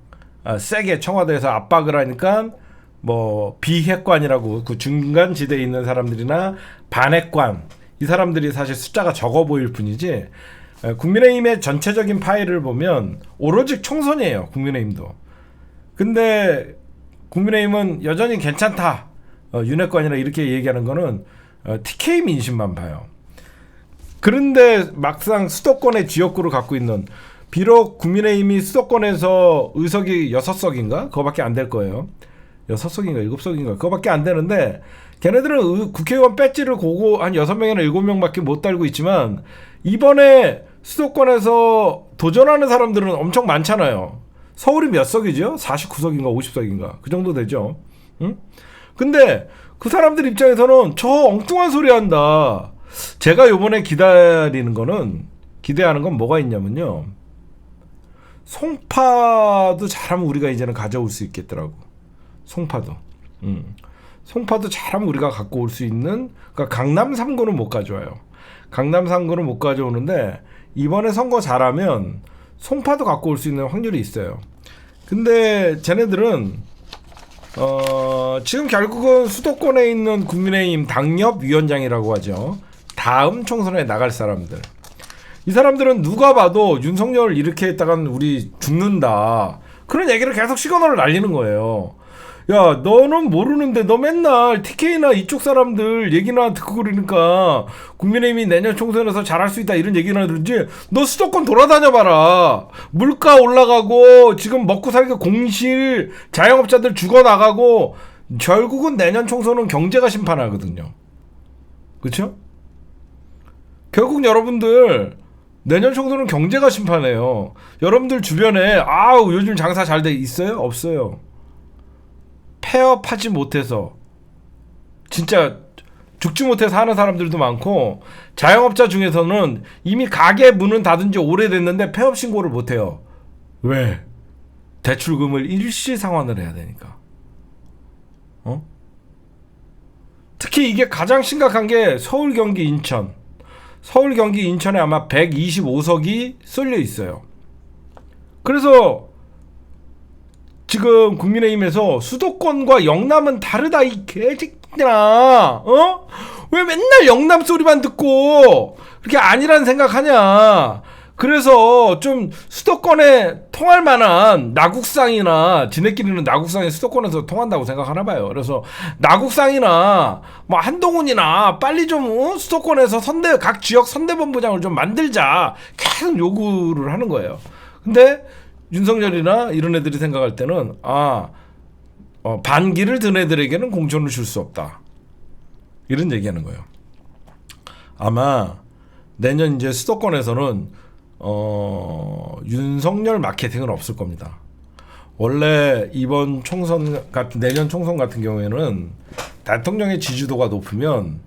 세게 청와대에서 압박을 하니까 뭐 비핵관이라고 그 중간 지대에 있는 사람들이나 반핵관 이 사람들이 사실 숫자가 적어 보일 뿐이지 국민의힘의 전체적인 파일을 보면 오로지 총선이에요. 국민의힘도. 근데 국민의힘은 여전히 괜찮다. 윤핵관이나 이렇게 얘기하는 거는 TK 민심만 봐요. 그런데 막상 수도권의 지역구를 갖고 있는 비록 국민의힘이 수도권에서 의석이 6석인가? 그거밖에 안 될 거예요. 6석인가 7석인가 그거밖에 안 되는데 걔네들은 국회의원 배지를 고고 한 6명이나 7명밖에 못 달고 있지만 이번에 수도권에서 도전하는 사람들은 엄청 많잖아요. 서울이 몇 석이죠? 49석인가 50석인가 그 정도 되죠. 응? 근데 그 사람들 입장에서는 저 엉뚱한 소리 한다. 제가 요번에 기대하는 건 뭐가 있냐면요. 송파도 잘하면 우리가 이제는 가져올 수 있겠더라고. 송파도. 송파도 잘하면 우리가 갖고 올 수 있는, 그러니까 강남 3구는 못 가져와요. 강남 3구는 못 가져오는데 이번에 선거 잘하면 송파도 갖고 올 수 있는 확률이 있어요. 근데 쟤네들은 지금 결국은 수도권에 있는 국민의힘 당협위원장이라고 하죠. 다음 총선에 나갈 사람들. 이 사람들은 누가 봐도 윤석열 이렇게 했다간 우리 죽는다. 그런 얘기를 계속 시그널을 날리는 거예요. 야, 너는 모르는데 너 맨날 TK나 이쪽 사람들 얘기나 듣고 그러니까 국민의힘이 내년 총선에서 잘할 수 있다 이런 얘기나 들은지 너 수도권 돌아다녀봐라. 물가 올라가고 지금 먹고 살기 공실 자영업자들 죽어나가고 결국은 내년 총선은 경제가 심판하거든요. 그렇죠? 결국 여러분들 내년 총선은 경제가 심판해요. 여러분들 주변에 아우 요즘 장사 잘 돼 있어요? 없어요. 폐업하지 못해서 진짜 죽지 못해서 하는 사람들도 많고, 자영업자 중에서는 이미 가게 문은 닫은 지 오래됐는데 폐업 신고를 못해요. 왜? 대출금을 일시 상환을 해야 되니까. 특히 이게 가장 심각한 게 서울, 경기, 인천. 서울, 경기, 인천에 아마 125석이 쏠려 있어요. 그래서 지금 국민의힘에서 수도권과 영남은 다르다 이 개새끼들아, 왜 맨날 영남 소리만 듣고 그렇게 아니란 생각하냐. 그래서 좀 수도권에 통할 만한 나국상이나, 지네끼리는 나국상이 수도권에서 통한다고 생각하나 봐요. 그래서 나국상이나 뭐 한동훈이나 빨리 좀 수도권에서 각 지역 선대본부장을 좀 만들자 계속 요구를 하는 거예요. 근데 윤석열이나 이런 애들이 생각할 때는 반기를 든 애들에게는 공천을 줄 수 없다, 이런 얘기하는 거예요. 아마 내년 이제 수도권에서는 윤석열 마케팅은 없을 겁니다. 원래 이번 총선 같은, 내년 총선 같은 경우에는 대통령의 지지도가 높으면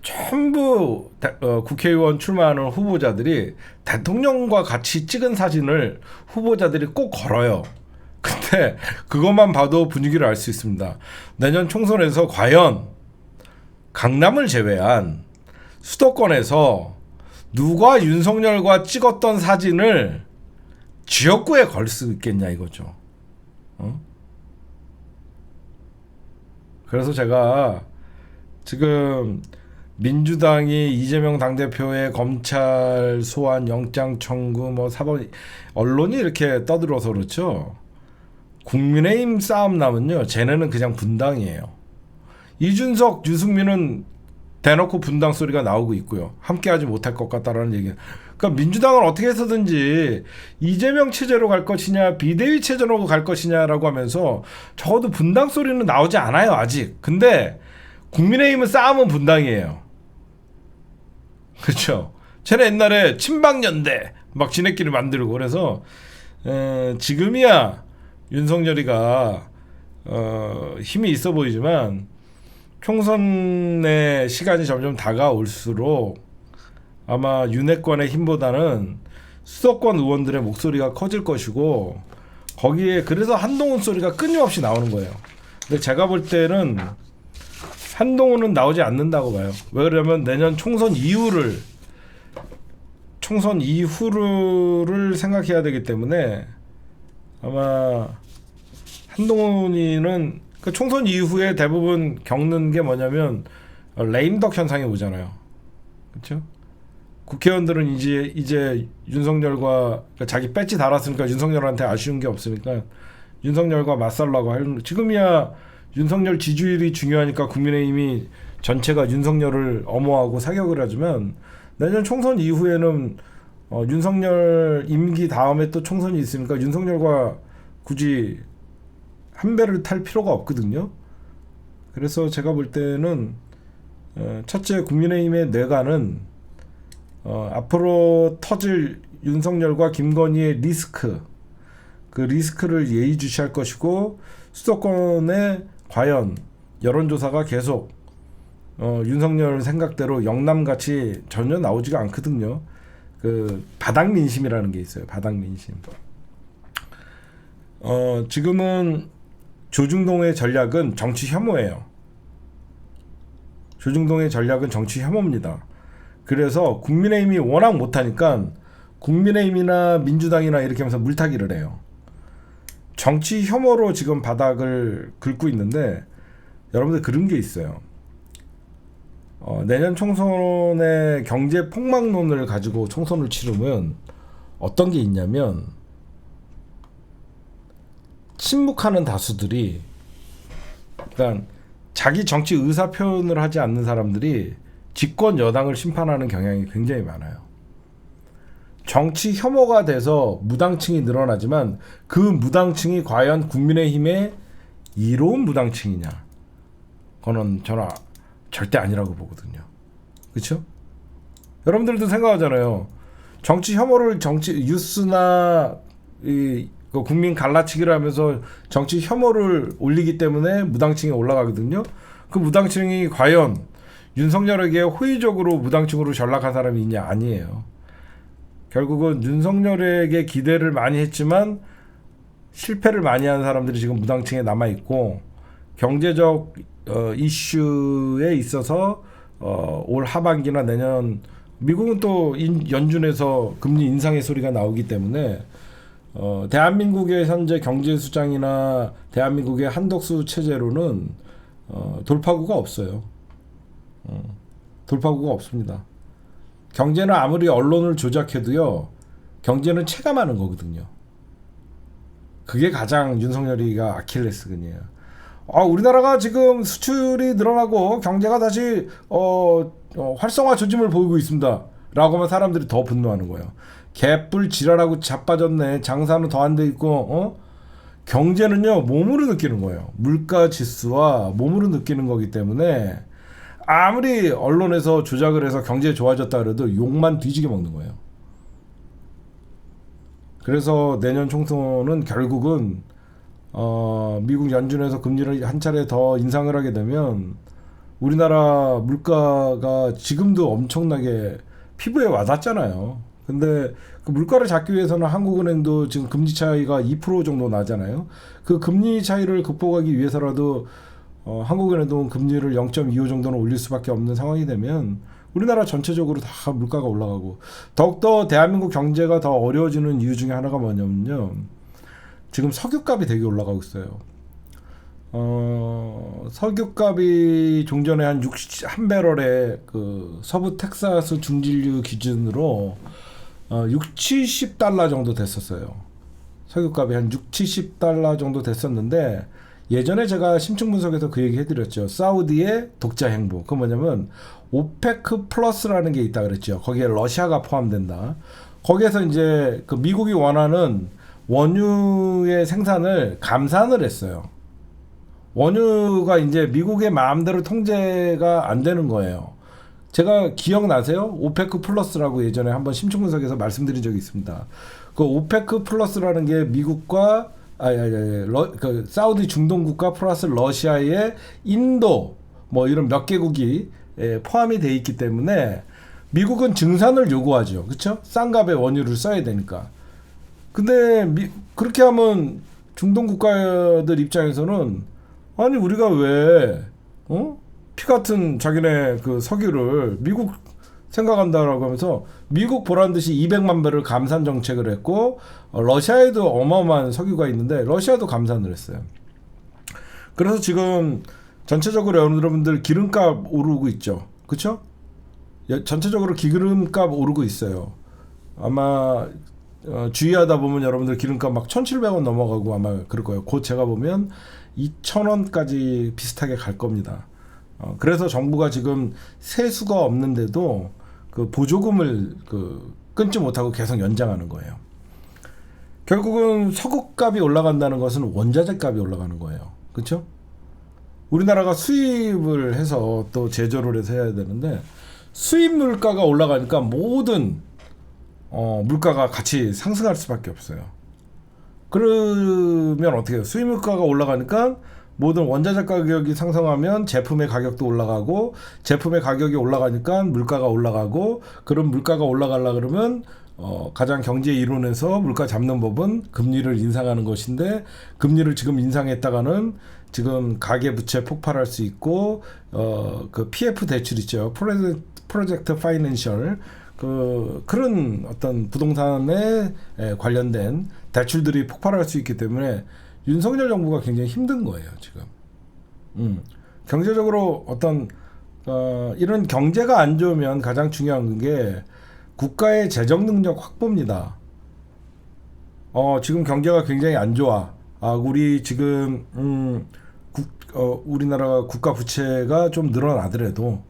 전부 국회의원 출마하는 후보자들이 대통령과 같이 찍은 사진을 후보자들이 꼭 걸어요. 근데 그것만 봐도 분위기를 알 수 있습니다. 내년 총선에서 과연 강남을 제외한 수도권에서 누가 윤석열과 찍었던 사진을 지역구에 걸 수 있겠냐 이거죠. 그래서 제가 지금 민주당이 이재명 당대표의 검찰 소환 영장 청구 뭐 사법, 언론이 이렇게 떠들어서 그렇죠. 국민의힘 싸움 나면요, 쟤네는 그냥 분당이에요. 이준석, 유승민은 대놓고 분당 소리가 나오고 있고요. 함께하지 못할 것 같다라는 얘기. 그러니까 민주당은 어떻게 해서든지 이재명 체제로 갈 것이냐, 비대위 체제로 갈 것이냐라고 하면서 적어도 분당 소리는 나오지 않아요 아직. 근데 국민의힘은 싸움은 분당이에요. 그렇죠. 쟤네 옛날에 친박연대 막 지네끼리 만들고, 그래서 지금이야 윤석열이가 힘이 있어 보이지만 총선의 시간이 점점 다가올수록 아마 윤핵관의 힘보다는 수도권 의원들의 목소리가 커질 것이고, 거기에 그래서 한동훈 소리가 끊임없이 나오는 거예요. 근데 제가 볼 때는 한동훈은 나오지 않는다고 봐요. 왜 그러냐면 내년 총선 이후를 생각해야 되기 때문에 아마 한동훈이는 그 총선 이후에 대부분 겪는 게 뭐냐면 레임덕 현상이 오잖아요. 그렇죠? 국회의원들은 이제 윤석열과, 그러니까 자기 배지 달았으니까 윤석열한테 아쉬운 게 없으니까 윤석열과 맞설라고 하는, 지금이야 윤석열 지지율이 중요하니까 국민의힘이 전체가 윤석열을 엄호하고 사격을 하지만 내년 총선 이후에는 윤석열 임기 다음에 또 총선이 있으니까 윤석열과 굳이 한 배를 탈 필요가 없거든요. 그래서 제가 볼 때는 첫째, 국민의힘의 뇌관은 앞으로 터질 윤석열과 김건희의 리스크, 그 리스크를 예의주시할 것이고, 수도권에 과연 여론조사가 계속 윤석열 생각대로 영남같이 전혀 나오지가 않거든요. 그 바닥 민심이라는 게 있어요. 바닥 민심. 지금은 조중동의 전략은 정치 혐오예요. 조중동의 전략은 정치 혐오입니다. 그래서 국민의힘이 워낙 못하니까 국민의힘이나 민주당이나 이렇게 하면서 물타기를 해요. 정치 혐오로 지금 바닥을 긁고 있는데, 여러분들 그런 게 있어요. 내년 총선의 경제 폭망론을 가지고 총선을 치르면 어떤 게 있냐면, 침묵하는 다수들이, 그러니까 자기 정치 의사 표현을 하지 않는 사람들이 집권 여당을 심판하는 경향이 굉장히 많아요. 정치 혐오가 돼서 무당층이 늘어나지만 그 무당층이 과연 국민의힘의 이로운 무당층이냐? 그거는 저는 절대 아니라고 보거든요. 그렇죠? 여러분들도 생각하잖아요. 정치 혐오를 뉴스나 그 국민 갈라치기를 하면서 정치 혐오를 올리기 때문에 무당층에 올라가거든요. 그 무당층이 과연 윤석열에게 호의적으로 무당층으로 전락한 사람이 있냐? 아니에요. 결국은 윤석열에게 기대를 많이 했지만 실패를 많이 한 사람들이 지금 무당층에 남아 있고, 경제적 이슈에 있어서 올 하반기나 내년 미국은 또 연준에서 금리 인상의 소리가 나오기 때문에 대한민국의 현재 경제 수장이나 대한민국의 한덕수 체제로는 돌파구가 없어요. 돌파구가 없습니다. 경제는 아무리 언론을 조작해도요, 경제는 체감하는 거거든요. 그게 가장 윤석열이가 아킬레스건이에요. 우리나라가 지금 수출이 늘어나고 경제가 다시 활성화 조짐을 보이고 있습니다 라고 하면 사람들이 더 분노하는 거예요. 개뿔 지랄하고 자빠졌네, 장사는 더 안 돼 있고. 경제는요 몸으로 느끼는 거예요. 물가 지수와 몸으로 느끼는 거기 때문에 아무리 언론에서 조작을 해서 경제 좋아졌다 그래도 욕만 뒤지게 먹는 거예요. 그래서 내년 총선은 결국은 미국 연준에서 금리를 한 차례 더 인상을 하게 되면 우리나라 물가가 지금도 엄청나게 피부에 와닿잖아요. 근데 그 물가를 잡기 위해서는 한국은행도 지금 금리 차이가 2% 정도 나잖아요. 그 금리 차이를 극복하기 위해서라도 한국은행도 금리를 0.25 정도는 올릴 수밖에 없는 상황이 되면 우리나라 전체적으로 다 물가가 올라가고, 더욱더 대한민국 경제가 더 어려워지는 이유 중에 하나가 뭐냐면요, 지금 석유값이 되게 올라가고 있어요. 석유값이 종전에 한 배럴에 그 서부 텍사스 중진류 기준으로 70달러 정도 됐었어요. 석유값이 한 70달러 정도 됐었는데, 예전에 제가 심층 분석에서 그 얘기 해드렸죠. 사우디의 독자 행보. 그건 뭐냐면 오페크 플러스라는 게 있다 그랬죠. 거기에 러시아가 포함된다. 거기에서 이제 그 미국이 원하는 원유의 생산을 감산을 했어요. 원유가 이제 미국의 마음대로 통제가 안 되는 거예요. 제가 기억나세요? 오페크 플러스라고 예전에 한번 심층 분석에서 말씀드린 적이 있습니다. 그 오페크 플러스라는 게 미국과 그 사우디 중동국가 플러스 러시아의 인도 뭐 이런 몇 개국이 포함이 돼 있기 때문에 미국은 증산을 요구하죠. 그렇죠? 싼 값의 원유를 써야 되니까. 근데 그렇게 하면 중동 국가들 입장에서는 아니 우리가 왜 피 같은 자기네 그 석유를 미국 생각한다라고 하면서 미국 보란 듯이 200만 배를 감산 정책을 했고, 러시아에도 어마어마한 석유가 있는데 러시아도 감산을 했어요. 그래서 지금 전체적으로 여러분들 기름값 오르고 있죠. 그렇죠? 전체적으로 기름값 오르고 있어요. 아마 주의하다 보면 여러분들 기름값 막 1,700원 넘어가고 아마 그럴 거예요. 곧 제가 보면 2,000원까지 비슷하게 갈 겁니다. 그래서 정부가 지금 세수가 없는데도 그 보조금을 끊지 못하고 계속 연장하는 거예요. 결국은 석유값이 올라간다는 것은 원자재 값이 올라가는 거예요. 그렇죠? 우리나라가 수입을 해서 또 제조를 해서 해야 되는데 수입 물가가 올라가니까 모든 물가가 같이 상승할 수밖에 없어요. 그러면 어떻게 해요? 수입 물가가 올라가니까 모든 원자재 가격이 상승하면 제품의 가격도 올라가고, 제품의 가격이 올라가니까 물가가 올라가고, 그럼 물가가 올라가려 그러면 가장 경제 이론에서 물가 잡는 법은 금리를 인상하는 것인데, 금리를 지금 인상했다가는 지금 가계 부채 폭발할 수 있고, 그 PF 대출 있죠. 프로젝트 파이낸셜, 그런 어떤 부동산에 관련된 대출들이 폭발할 수 있기 때문에 윤석열 정부가 굉장히 힘든 거예요, 지금. 경제적으로 어떤 이런 경제가 안 좋으면 가장 중요한 게 국가의 재정 능력 확보입니다. 지금 경제가 굉장히 안 좋아. 우리 지금 우리나라가 국가 부채가 좀 늘어나더라도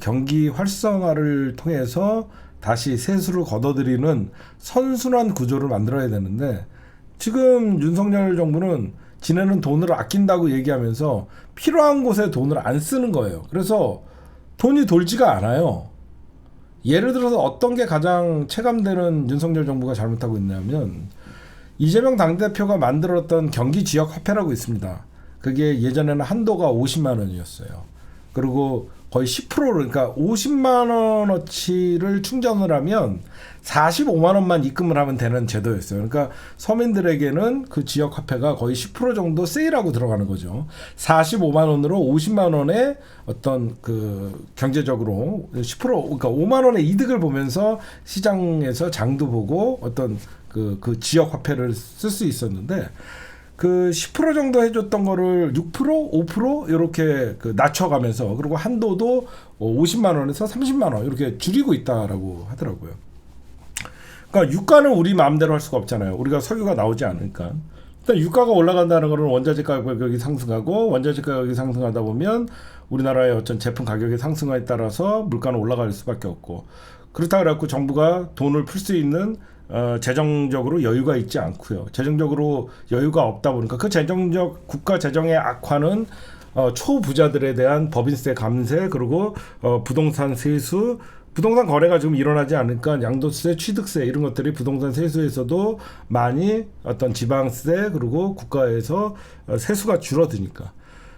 경기 활성화를 통해서 다시 세수를 걷어들이는 선순환 구조를 만들어야 되는데, 지금 윤석열 정부는 지네는 돈을 아낀다고 얘기하면서 필요한 곳에 돈을 안 쓰는 거예요. 그래서 돈이 돌지가 않아요. 예를 들어서 어떤 게 가장 체감되는 윤석열 정부가 잘못하고 있냐면 이재명 당대표가 만들었던 경기 지역 화폐라고 있습니다. 그게 예전에는 한도가 50만 원이었어요. 그리고 거의 10%를 그러니까 50만 원어치를 충전을 하면 45만 원만 입금을 하면 되는 제도였어요. 그러니까 서민들에게는 그 지역 화폐가 거의 10% 정도 세일하고 들어가는 거죠. 45만 원으로 50만 원의 어떤 그 경제적으로 10% 그러니까 5만 원의 이득을 보면서 시장에서 장도 보고 어떤 그 지역 화폐를 쓸 수 있었는데 그 10% 정도 해줬던 거를 6%, 5% 이렇게 그 낮춰가면서 그리고 한도도 50만 원에서 30만 원 이렇게 줄이고 있다라고 하더라고요. 그러니까 유가는 우리 마음대로 할 수가 없잖아요. 우리가 석유가 나오지 않으니까. 일단 유가가 올라간다는 것은 원자재 가격이 상승하고 원자재 가격이 상승하다 보면 우리나라의 어떤 제품 가격의 상승에 따라서 물가는 올라갈 수밖에 없고 그렇다 그래갖고 정부가 돈을 풀 수 있는 재정적으로 여유가 있지 않고요. 재정적으로 여유가 없다 보니까 그 재정적 국가 재정의 악화는 초부자들에 대한 법인세 감세 그리고 부동산 세수 부동산 거래가 지금 일어나지 않으니까 양도세, 취득세 이런 것들이 부동산 세수에서도 많이 어떤 지방세 그리고 국가에서 세수가 줄어드니까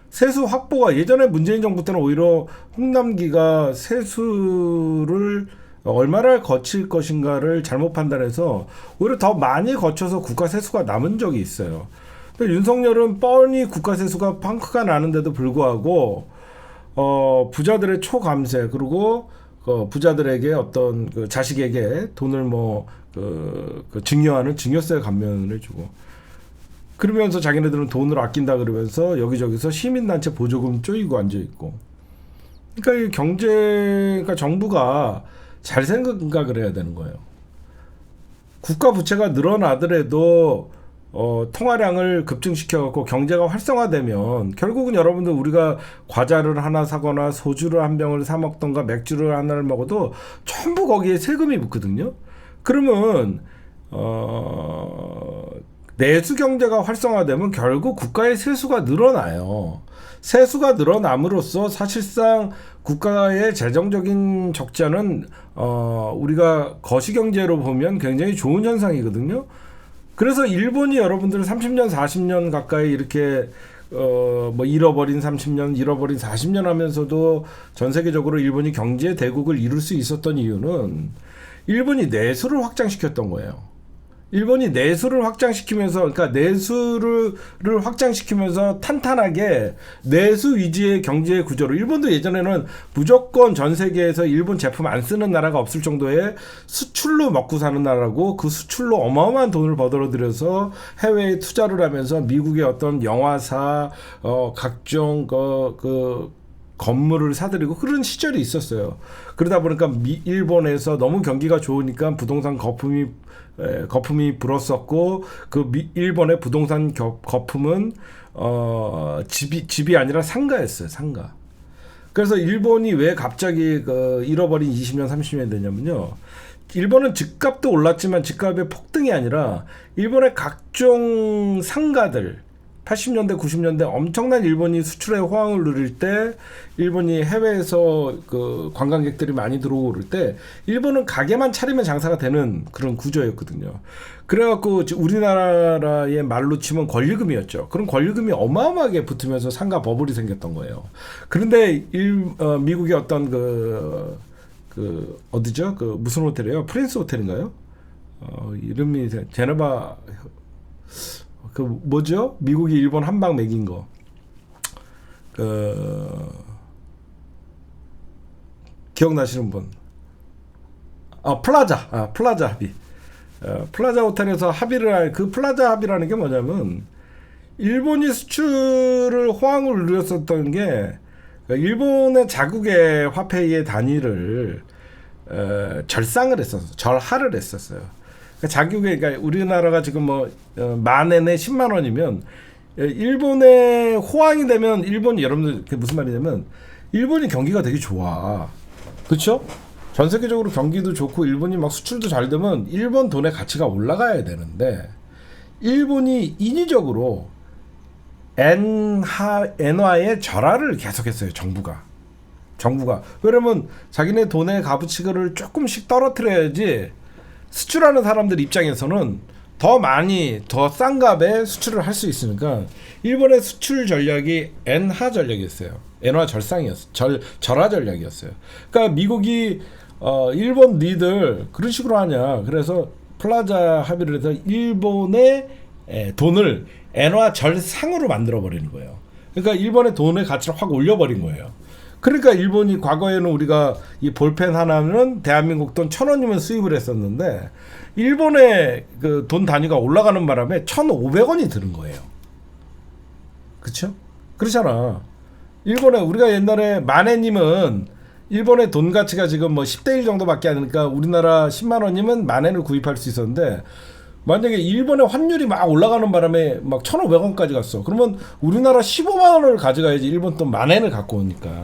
세수 확보가 예전에 문재인 정부 때는 오히려 홍남기가 세수를 얼마나 거칠 것인가를 잘못 판단해서 오히려 더 많이 거쳐서 국가 세수가 남은 적이 있어요. 근데 윤석열은 뻔히 국가 세수가 펑크가 나는데도 불구하고 부자들의 초감세 그리고 부자들에게 어떤 그 자식에게 돈을 증여하는 증여세 감면을 주고 그러면서 자기네들은 돈을 아낀다 그러면서 여기저기서 시민단체 보조금 쪼이고 앉아있고 그러니까 이 경제가 정부가 잘 생각을 해야 되는 거예요. 국가 부채가 늘어나더라도 통화량을 급증시켜갖고 경제가 활성화되면 결국은 여러분들 우리가 과자를 하나 사거나 소주를 한 병을 사 먹던가 맥주를 하나를 먹어도 전부 거기에 세금이 붙거든요. 그러면 내수 경제가 활성화되면 결국 국가의 세수가 늘어나요. 세수가 늘어남으로써 사실상 국가의 재정적인 적자는 우리가 거시경제로 보면 굉장히 좋은 현상이거든요. 그래서 일본이 여러분들 30년, 40년 가까이 이렇게 잃어버린 30년, 잃어버린 40년 하면서도 전 세계적으로 일본이 경제 대국을 이룰 수 있었던 이유는 일본이 내수를 확장시켰던 거예요. 일본이 내수를 확장시키면서 그러니까 내수를 확장시키면서 탄탄하게 내수 위주의 경제 구조로 일본도 예전에는 무조건 전 세계에서 일본 제품 안 쓰는 나라가 없을 정도의 수출로 먹고 사는 나라고 그 수출로 어마어마한 돈을 벌어들여서 해외에 투자를 하면서 미국의 어떤 영화사 각종 건물을 사들이고 그런 시절이 있었어요. 그러다 보니까 일본에서 너무 경기가 좋으니까 부동산 거품이 불었었고 일본의 부동산 거품은 집이 아니라 상가였어요. 상가. 그래서 일본이 왜 갑자기 잃어버린 20년 30년이 되냐면요. 일본은 집값도 올랐지만 집값의 폭등이 아니라 일본의 각종 상가들 80년대 90년대 엄청난 일본이 수출의 호황을 누릴 때 일본이 해외에서 그 관광객들이 많이 들어오고 그럴 때 일본은 가게만 차리면 장사가 되는 그런 구조였거든요. 그래갖고 우리나라의 말로 치면 권리금이었죠. 그런 권리금이 어마어마하게 붙으면서 상가 버블이 생겼던 거예요. 그런데 미국의 어떤 어디죠? 무슨 호텔이에요? 프린스 호텔인가요? 이름이 제네바 뭐죠? 미국이 일본 한방 먹인 거. 기억나시는 분? 플라자 합의. 플라자 호텔에서 합의를 그 플라자 합의라는 게 뭐냐면 일본이 수출을 호황을 누렸었던 게 일본의 자국의 화폐의 단위를 절상을 했었어요. 절하를 했었어요. 그러니까 우리나라가 지금 만엔에 10만 원이면 일본의 호황이 되면 일본이 여러분들 그게 무슨 말이냐면 일본이 경기가 되게 좋아. 그렇죠? 전 세계적으로 경기도 좋고 일본이 막 수출도 잘 되면 일본 돈의 가치가 올라가야 되는데 일본이 인위적으로 엔화의 절하를 계속했어요. 정부가. 정부가. 왜냐면 자기네 돈의 값어치를 조금씩 떨어뜨려야지 수출하는 사람들 입장에서는 더 많이 더 싼 값에 수출을 할 수 있으니까 일본의 수출 전략이 엔하 전략이었어요. 엔화 절상이었어요. 절하 전략이었어요. 그러니까 미국이 일본 니들 그런 식으로 하냐. 그래서 플라자 합의를 해서 일본의 돈을 엔화 절상으로 만들어 버리는 거예요. 그러니까 일본의 돈의 가치를 확 올려버린 거예요. 그러니까 일본이 과거에는 우리가 이 볼펜 하나는 대한민국 돈 1,000원이면 수입을 했었는데 일본의 그 돈 단위가 올라가는 바람에 1,500원이 드는 거예요. 그렇죠? 그렇잖아. 일본에 우리가 옛날에 만엔이면 일본의 돈 가치가 지금 뭐 10대 1 정도밖에 안 되니까 우리나라 10만 원이면 만엔을 구입할 수 있었는데 만약에 일본의 환율이 막 올라가는 바람에 막 1,500원까지 갔어. 그러면 우리나라 15만 원을 가져가야지 일본 돈 만엔을 갖고 오니까.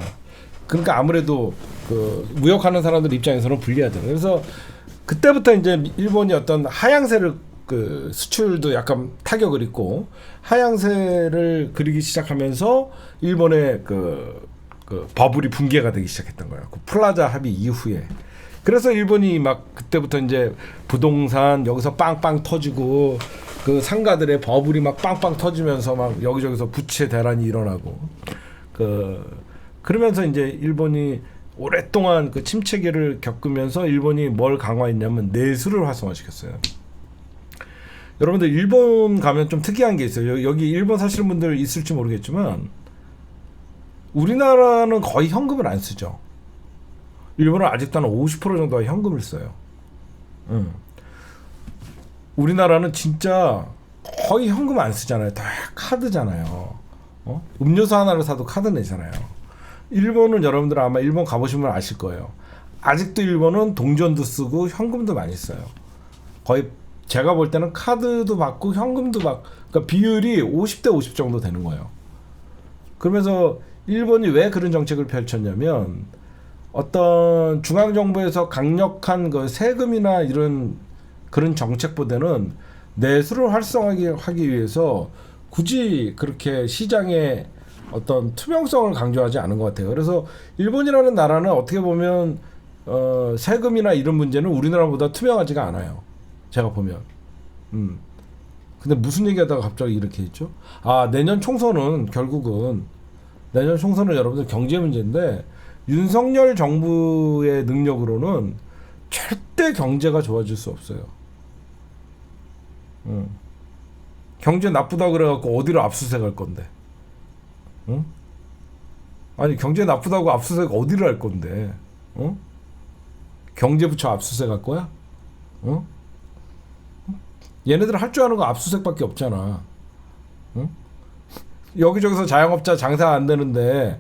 그러니까 아무래도 그 무역하는 사람들 입장에서는 불리하잖아요. 그래서 그때부터 이제 일본이 어떤 하향세를 그 수출도 약간 타격을 입고 하향세를 그리기 시작하면서 일본의 그 버블이 붕괴가 되기 시작했던 거예요. 그 플라자 합의 이후에. 그래서 일본이 막 그때부터 이제 부동산 여기서 빵빵 터지고 그 상가들의 버블이 막 빵빵 터지면서 막 여기저기서 부채 대란이 일어나고 그러면서 이제 일본이 오랫동안 그 침체기를 겪으면서 일본이 뭘 강화했냐면 내수를 활성화시켰어요. 여러분들 일본 가면 좀 특이한 게 있어요. 여기 일본 사시는 분들 있을지 모르겠지만 우리나라는 거의 현금을 안 쓰죠. 일본은 아직도 한 50% 정도가 현금을 써요. 우리나라는 진짜 거의 현금 안 쓰잖아요. 다 카드잖아요. 음료수 하나를 사도 카드 내잖아요. 일본은 여러분들 아마 일본 가보시면 아실 거예요. 아직도 일본은 동전도 쓰고 현금도 많이 써요. 거의 제가 볼 때는 카드도 받고 현금도 받고 그러니까 비율이 50대 50 정도 되는 거예요. 그러면서 일본이 왜 그런 정책을 펼쳤냐면 어떤 중앙정부에서 강력한 그 세금이나 이런 그런 정책보다는 내수를 활성화하기 위해서 굳이 그렇게 시장에 어떤 투명성을 강조하지 않은 것 같아요. 그래서 일본이라는 나라는 어떻게 보면 세금이나 이런 문제는 우리나라보다 투명하지가 않아요. 제가 보면. 근데 무슨 얘기하다가 갑자기 이렇게 했죠? 내년 총선은 결국은 내년 총선은 여러분들 경제 문제인데 윤석열 정부의 능력으로는 절대 경제가 좋아질 수 없어요. 경제 나쁘다 그래갖고 어디로 압수수색할 건데? 응? 아니 경제 나쁘다고 압수수색 어디를 할 건데? 경제부처 압수수색할 거야? 얘네들 할 줄 아는 거 압수수색밖에 없잖아. 여기저기서 자영업자 장사 안 되는데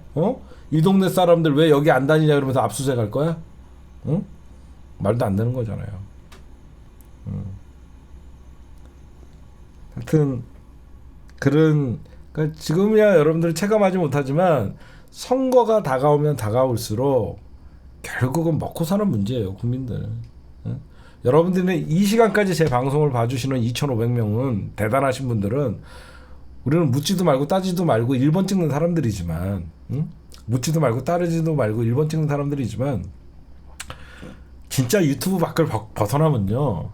이 동네 사람들 왜 여기 안 다니냐 그러면서 압수수색할 거야? 말도 안 되는 거잖아요. 하여튼 그러니까 지금이야 여러분들이 체감하지 못하지만 선거가 다가오면 다가올수록 결국은 먹고 사는 문제예요, 국민들. 여러분들은 이 시간까지 제 방송을 봐주시는 2,500명은 대단하신 분들은 우리는 묻지도 말고 따지도 말고 1번 찍는 사람들이지만 묻지도 말고 따르지도 말고 1번 찍는 사람들이지만 진짜 유튜브 밖을 벗어나면요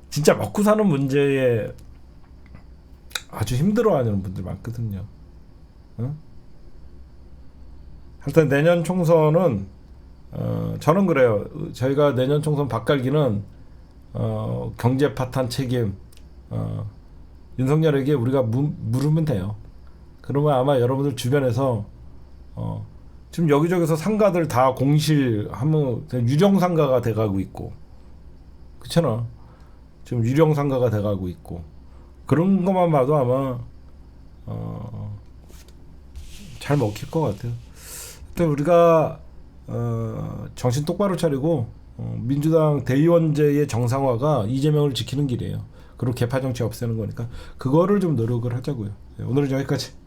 진짜 먹고 사는 문제에 아주 힘들어하는 분들 많거든요. 하여튼 내년 총선은 저는 그래요. 저희가 내년 총선 바깔기는 경제 파탄 책임 윤석열에게 우리가 물으면 돼요. 그러면 아마 여러분들 주변에서 지금 여기저기서 상가들 다 공실하면 유령 상가가 돼가고 있고, 그렇잖아. 지금 유령 상가가 돼가고 있고 그런 것만 봐도 아마 잘 먹힐 것 같아요. 하여튼 우리가 정신 똑바로 차리고 민주당 대의원제의 정상화가 이재명을 지키는 길이에요. 그리고 개파 정치 없애는 거니까 그거를 좀 노력을 하자고요. 오늘은 여기까지.